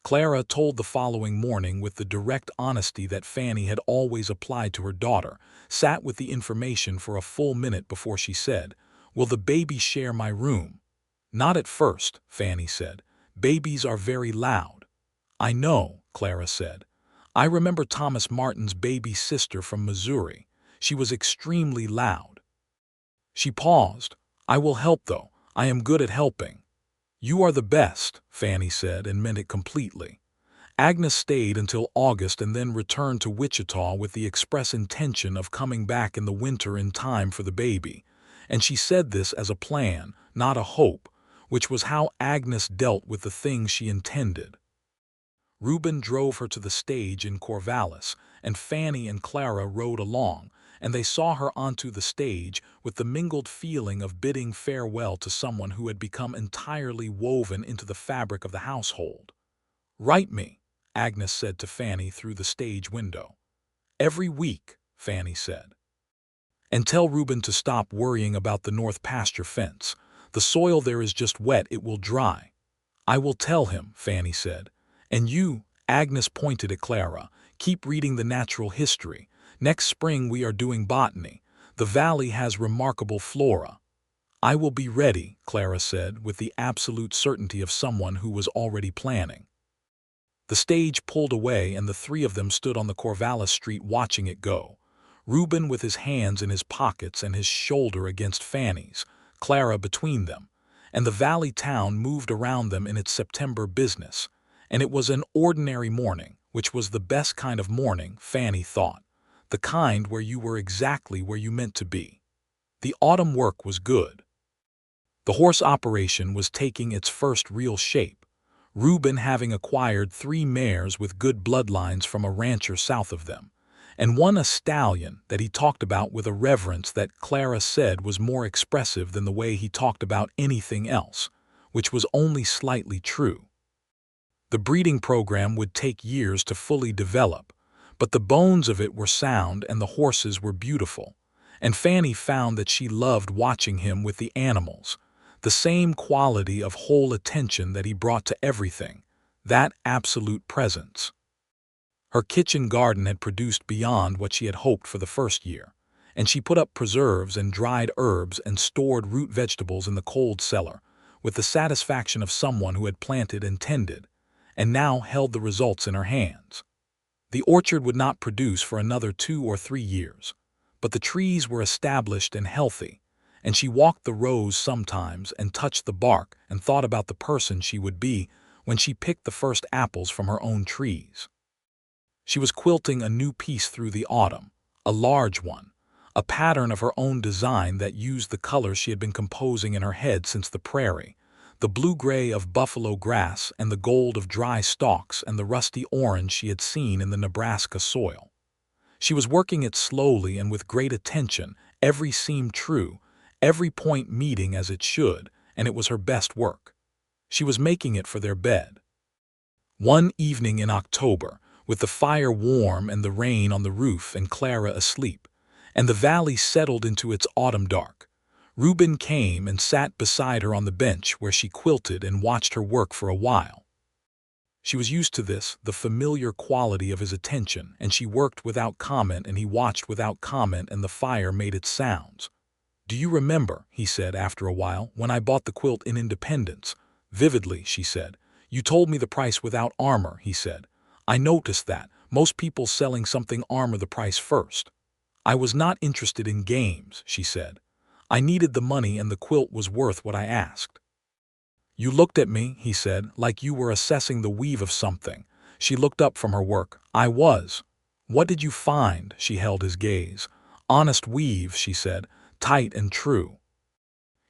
Clara told the following morning with the direct honesty that Fannie had always applied to her daughter, sat with the information for a full minute before she said, "Will the baby share my room?" "Not at first," Fannie said. "Babies are very loud." "I know," Clara said. "I remember Thomas Martin's baby sister from Missouri. She was extremely loud." She paused. "I will help, though. I am good at helping." "You are the best," Fannie said, and meant it completely. Agnes stayed until August and then returned to Wichita with the express intention of coming back in the winter in time for the baby, and she said this as a plan, not a hope, which was how Agnes dealt with the things she intended. Reuben drove her to the stage in Corvallis, and Fannie and Clara rode along, and they saw her onto the stage with the mingled feeling of bidding farewell to someone who had become entirely woven into the fabric of the household. "Write me," Agnes said to Fannie through the stage window. "Every week," Fannie said. "And tell Reuben to stop worrying about the north pasture fence. The soil there is just wet, it will dry." "I will tell him," Fannie said. "And you," Agnes pointed at Clara, "keep reading the natural history. Next spring we are doing botany. The valley has remarkable flora." "I will be ready," Clara said, with the absolute certainty of someone who was already planning. The stage pulled away, and the three of them stood on the Corvallis street watching it go. Reuben with his hands in his pockets and his shoulder against Fannie's, Clara between them, and the valley town moved around them in its September business. And it was an ordinary morning, which was the best kind of morning, Fannie thought, the kind where you were exactly where you meant to be. The autumn work was good. The horse operation was taking its first real shape, Reuben having acquired 3 mares with good bloodlines from a rancher south of them, and one a stallion that he talked about with a reverence that Clara said was more expressive than the way he talked about anything else, which was only slightly true. The breeding program would take years to fully develop, but the bones of it were sound and the horses were beautiful, and Fannie found that she loved watching him with the animals, the same quality of whole attention that he brought to everything, that absolute presence. Her kitchen garden had produced beyond what she had hoped for the first year, and she put up preserves and dried herbs and stored root vegetables in the cold cellar, with the satisfaction of someone who had planted and tended, and now held the results in her hands. The orchard would not produce for another 2 or 3 years, but the trees were established and healthy, and she walked the rows sometimes and touched the bark and thought about the person she would be when she picked the first apples from her own trees. She was quilting a new piece through the autumn, a large one, a pattern of her own design that used the colors she had been composing in her head since the prairie, the blue-gray of buffalo grass and the gold of dry stalks and the rusty orange she had seen in the Nebraska soil. She was working it slowly and with great attention, every seam true, every point meeting as it should, and it was her best work. She was making it for their bed. One evening in October, with the fire warm and the rain on the roof and Clara asleep, and the valley settled into its autumn dark, Reuben came and sat beside her on the bench where she quilted and watched her work for a while. She was used to this, the familiar quality of his attention, and she worked without comment and he watched without comment and the fire made its sounds. "Do you remember," he said after a while, "when I bought the quilt in Independence?" "Vividly," she said. "You told me the price without armor," he said. "I noticed that. Most people selling something armor the price first." "I was not interested in games," she said. "I needed the money and the quilt was worth what I asked." "You looked at me," he said, "like you were assessing the weave of something." She looked up from her work. "I was." "What did you find?" She held his gaze. "Honest weave," she said, "tight and true."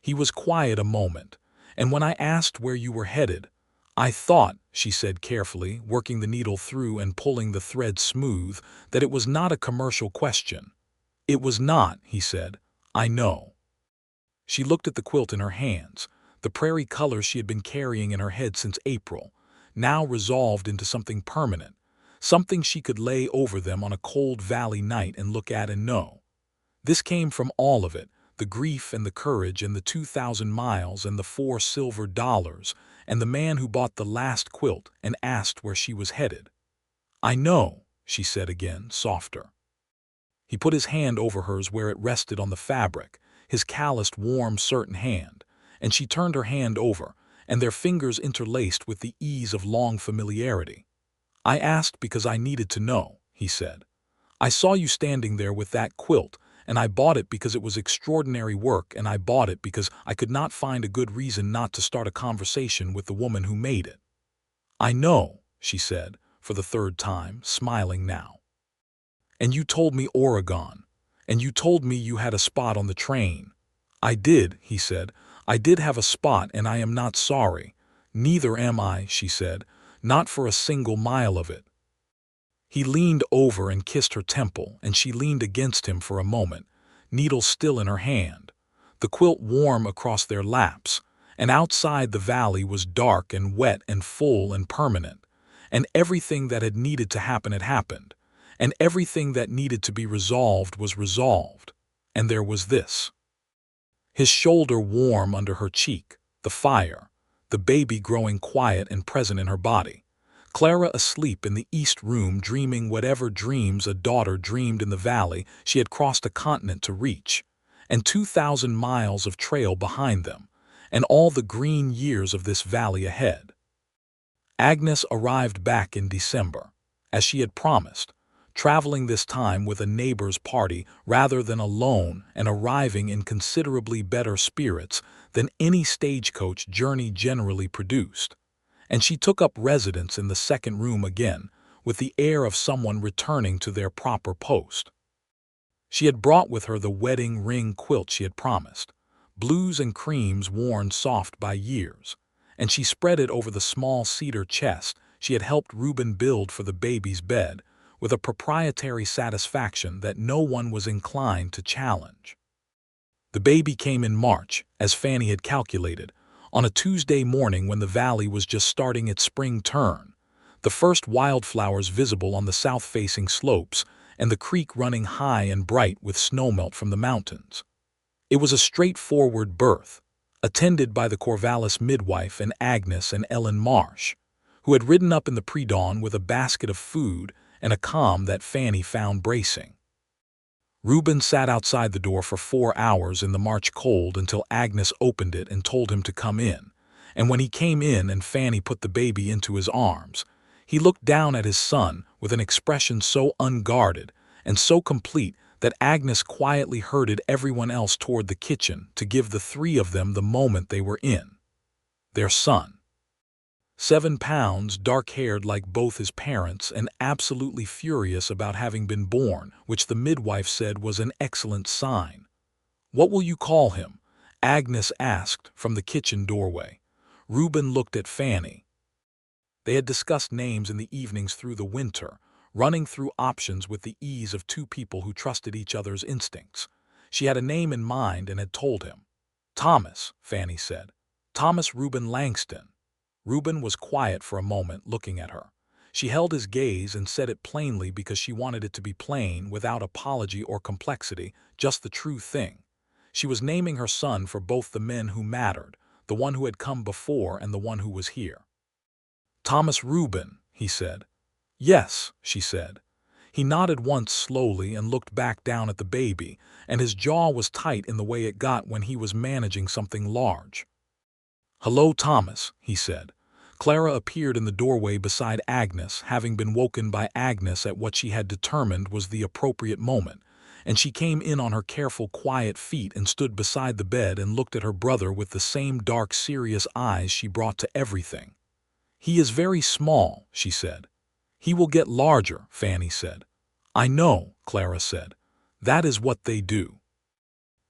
He was quiet a moment, and when I asked where you were headed, "I thought," she said carefully, working the needle through and pulling the thread smooth, "that it was not a commercial question." "It was not," he said. "I know." She looked at the quilt in her hands, the prairie colors she had been carrying in her head since April, now resolved into something permanent, something she could lay over them on a cold valley night and look at and know. This came from all of it, the grief and the courage and the 2,000 miles and the $4 and the man who bought the last quilt and asked where she was headed. "I know," she said again, softer. He put his hand over hers where it rested on the fabric, his calloused, warm, certain hand, and she turned her hand over, and their fingers interlaced with the ease of long familiarity. "I asked because I needed to know," he said. "I saw you standing there with that quilt, and I bought it because it was extraordinary work, and I bought it because I could not find a good reason not to start a conversation with the woman who made it." "I know," she said, for the third time, smiling now. "And you told me Oregon, and you told me you had a spot on the train." "I did," he said. "I did have a spot, and I am not sorry." "Neither am I," she said, "not for a single mile of it." He leaned over and kissed her temple, and she leaned against him for a moment, needle still in her hand, the quilt warm across their laps, and outside the valley was dark and wet and full and permanent, and everything that had needed to happen had happened, and everything that needed to be resolved was resolved, and there was this. His shoulder warm under her cheek, the fire, the baby growing quiet and present in her body, Clara asleep in the east room dreaming whatever dreams a daughter dreamed in the valley she had crossed a continent to reach, and 2,000 miles of trail behind them, and all the green years of this valley ahead. Agnes arrived back in December, as she had promised, traveling this time with a neighbor's party rather than alone and arriving in considerably better spirits than any stagecoach journey generally produced. And she took up residence in the second room again, with the air of someone returning to their proper post. She had brought with her the wedding ring quilt she had promised, blues and creams worn soft by years, and she spread it over the small cedar chest she had helped Reuben build for the baby's bed, with a proprietary satisfaction that no one was inclined to challenge. The baby came in March, as Fannie had calculated, on a Tuesday morning when the valley was just starting its spring turn, the first wildflowers visible on the south-facing slopes, and the creek running high and bright with snowmelt from the mountains. It was a straightforward birth, attended by the Corvallis midwife and Agnes and Ellen Marsh, who had ridden up in the pre-dawn with a basket of food and a calm that Fannie found bracing. Reuben sat outside the door for 4 hours in the March cold until Agnes opened it and told him to come in. And when he came in and Fannie put the baby into his arms, he looked down at his son with an expression so unguarded and so complete that Agnes quietly herded everyone else toward the kitchen to give the three of them the moment they were in. Their son. 7 pounds, dark-haired like both his parents and absolutely furious about having been born, which the midwife said was an excellent sign. "What will you call him?" Agnes asked from the kitchen doorway. Reuben looked at Fannie. They had discussed names in the evenings through the winter, running through options with the ease of two people who trusted each other's instincts. She had a name in mind and had told him. "Thomas," Fannie said. "Thomas Reuben Langston." Reuben was quiet for a moment, looking at her. She held his gaze and said it plainly because she wanted it to be plain, without apology or complexity, just the true thing. She was naming her son for both the men who mattered, the one who had come before and the one who was here. "Thomas Reuben," he said. "Yes," she said. He nodded once slowly and looked back down at the baby, and his jaw was tight in the way it got when he was managing something large. "Hello, Thomas," he said. Clara appeared in the doorway beside Agnes, having been woken by Agnes at what she had determined was the appropriate moment, and she came in on her careful, quiet feet and stood beside the bed and looked at her brother with the same dark, serious eyes she brought to everything. "He is very small," she said. "He will get larger," Fannie said. "I know," Clara said. "That is what they do."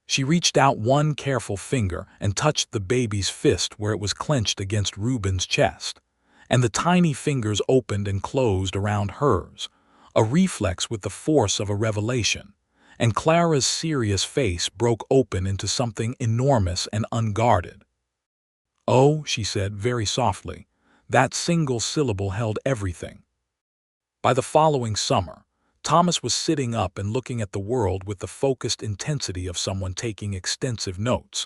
She reached out one careful finger and touched the baby's fist where it was clenched against Reuben's chest, and the tiny fingers opened and closed around hers, a reflex with the force of a revelation, and Clara's serious face broke open into something enormous and unguarded. "Oh," she said very softly, that single syllable held everything. By the following summer, Thomas was sitting up and looking at the world with the focused intensity of someone taking extensive notes,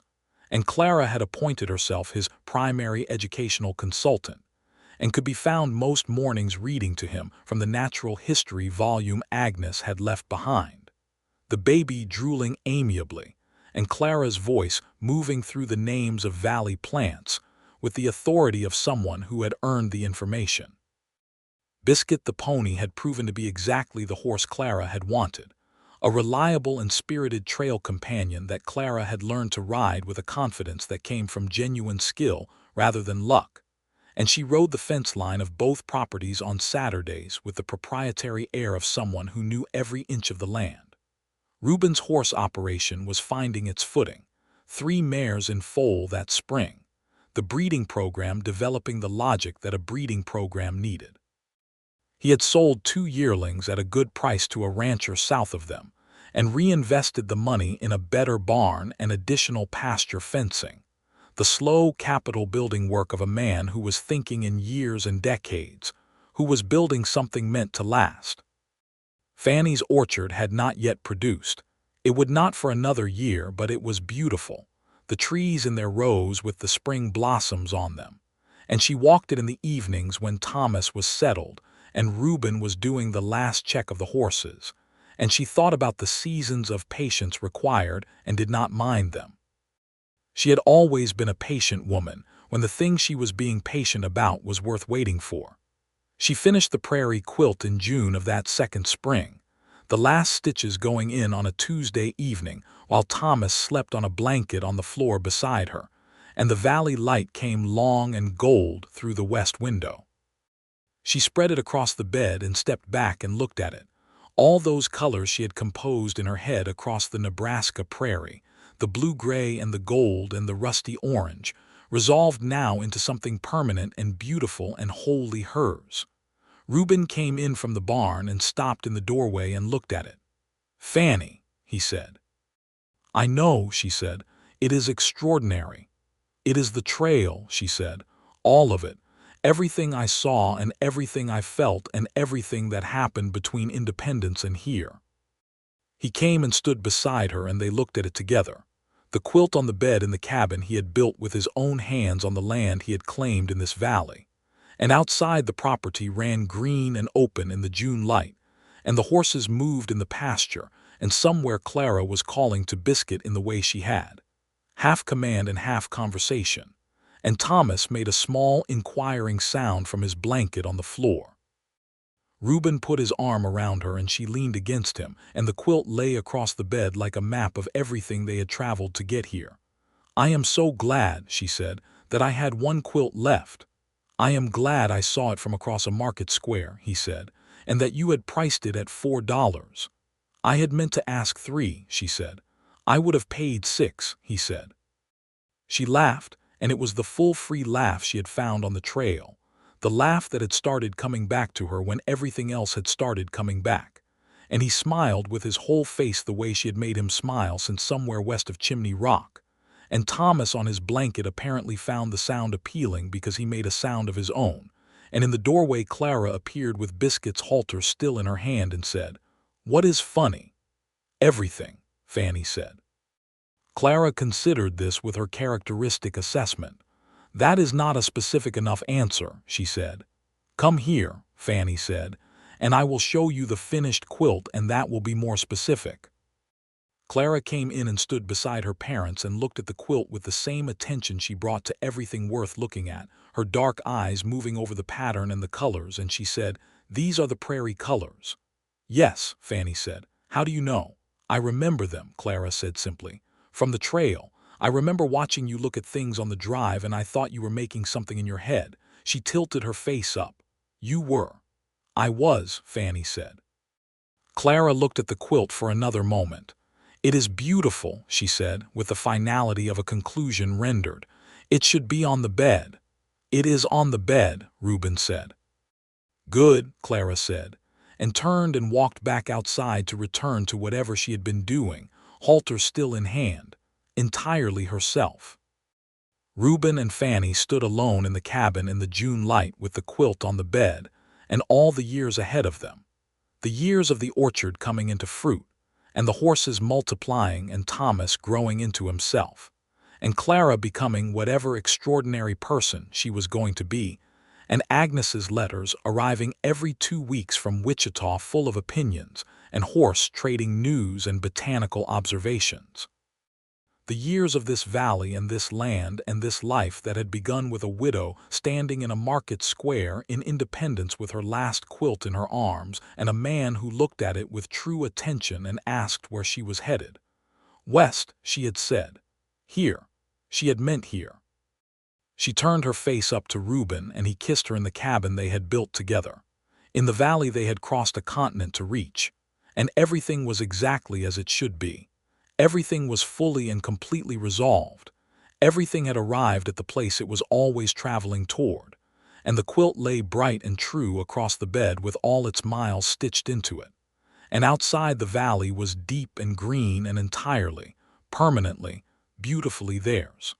and Clara had appointed herself his primary educational consultant, and could be found most mornings reading to him from the natural history volume Agnes had left behind, the baby drooling amiably, and Clara's voice moving through the names of valley plants with the authority of someone who had earned the information. Biscuit the pony had proven to be exactly the horse Clara had wanted, a reliable and spirited trail companion that Clara had learned to ride with a confidence that came from genuine skill rather than luck, and she rode the fence line of both properties on Saturdays with the proprietary air of someone who knew every inch of the land. Reuben's horse operation was finding its footing, 3 mares in foal that spring, the breeding program developing the logic that a breeding program needed. He had sold 2 yearlings at a good price to a rancher south of them, and reinvested the money in a better barn and additional pasture fencing, the slow capital-building work of a man who was thinking in years and decades, who was building something meant to last. Fannie's orchard had not yet produced. It would not for another year, but it was beautiful, the trees in their rows with the spring blossoms on them, and she walked it in the evenings when Thomas was settled and Reuben was doing the last check of the horses, and she thought about the seasons of patience required and did not mind them. She had always been a patient woman when the thing she was being patient about was worth waiting for. She finished the Prairie quilt in June of that second spring, the last stitches going in on a Tuesday evening while Thomas slept on a blanket on the floor beside her, and the valley light came long and gold through the west window. She spread it across the bed and stepped back and looked at it. All those colors she had composed in her head across the Nebraska prairie, the blue-gray and the gold and the rusty orange, resolved now into something permanent and beautiful and wholly hers. Reuben came in from the barn and stopped in the doorway and looked at it. "Fannie," he said. "I know," she said. "It is extraordinary." "It is the trail," she said. "All of it. Everything I saw and everything I felt and everything that happened between Independence and here." He came and stood beside her and they looked at it together. The quilt on the bed in the cabin he had built with his own hands on the land he had claimed in this valley. And outside the property ran green and open in the June light, and the horses moved in the pasture, and somewhere Clara was calling to Biscuit in the way she had, half command and half conversation, and Thomas made a small, inquiring sound from his blanket on the floor. Reuben put his arm around her and she leaned against him, and the quilt lay across the bed like a map of everything they had traveled to get here. "I am so glad," she said, "that I had one quilt left." "I am glad I saw it from across a market square," he said, "and that you had priced it at $4. "I had meant to ask 3, she said. "I would have paid 6, he said. She laughed, and it was the full free laugh she had found on the trail, the laugh that had started coming back to her when everything else had started coming back. And he smiled with his whole face the way she had made him smile since somewhere west of Chimney Rock. And Thomas on his blanket apparently found the sound appealing because he made a sound of his own. And in the doorway Clara appeared with Biscuit's halter still in her hand and said, "What is funny?" "Everything," Fannie said. Clara considered this with her characteristic assessment. "That is not a specific enough answer," she said. "Come here," Fannie said, "and I will show you the finished quilt, and that will be more specific." Clara came in and stood beside her parents and looked at the quilt with the same attention she brought to everything worth looking at, her dark eyes moving over the pattern and the colors, and she said, "These are the Prairie colors." "Yes," Fannie said. "How do you know?" "I remember them," Clara said simply. "From the trail. I remember watching you look at things on the drive, and I thought you were making something in your head." She tilted her face up. "You were." "I was," Fannie said. Clara looked at the quilt for another moment. "It is beautiful," she said, with the finality of a conclusion rendered. "It should be on the bed." "It is on the bed," Reuben said. "Good," Clara said, and turned and walked back outside to return to whatever she had been doing, halter still in hand, entirely herself. Reuben and Fannie stood alone in the cabin in the June light with the quilt on the bed, and all the years ahead of them. The years of the orchard coming into fruit, and the horses multiplying and Thomas growing into himself, and Clara becoming whatever extraordinary person she was going to be, and Agnes's letters arriving every 2 weeks from Wichita full of opinions, and horse trading news and botanical observations. The years of this valley and this land and this life that had begun with a widow standing in a market square in Independence with her last quilt in her arms and a man who looked at it with true attention and asked where she was headed. West, she had said. Here. She had meant here. She turned her face up to Reuben, and he kissed her in the cabin they had built together. In the valley they had crossed a continent to reach, and everything was exactly as it should be. Everything was fully and completely resolved. Everything had arrived at the place it was always traveling toward, and the quilt lay bright and true across the bed with all its miles stitched into it. And outside the valley was deep and green and entirely, permanently, beautifully theirs.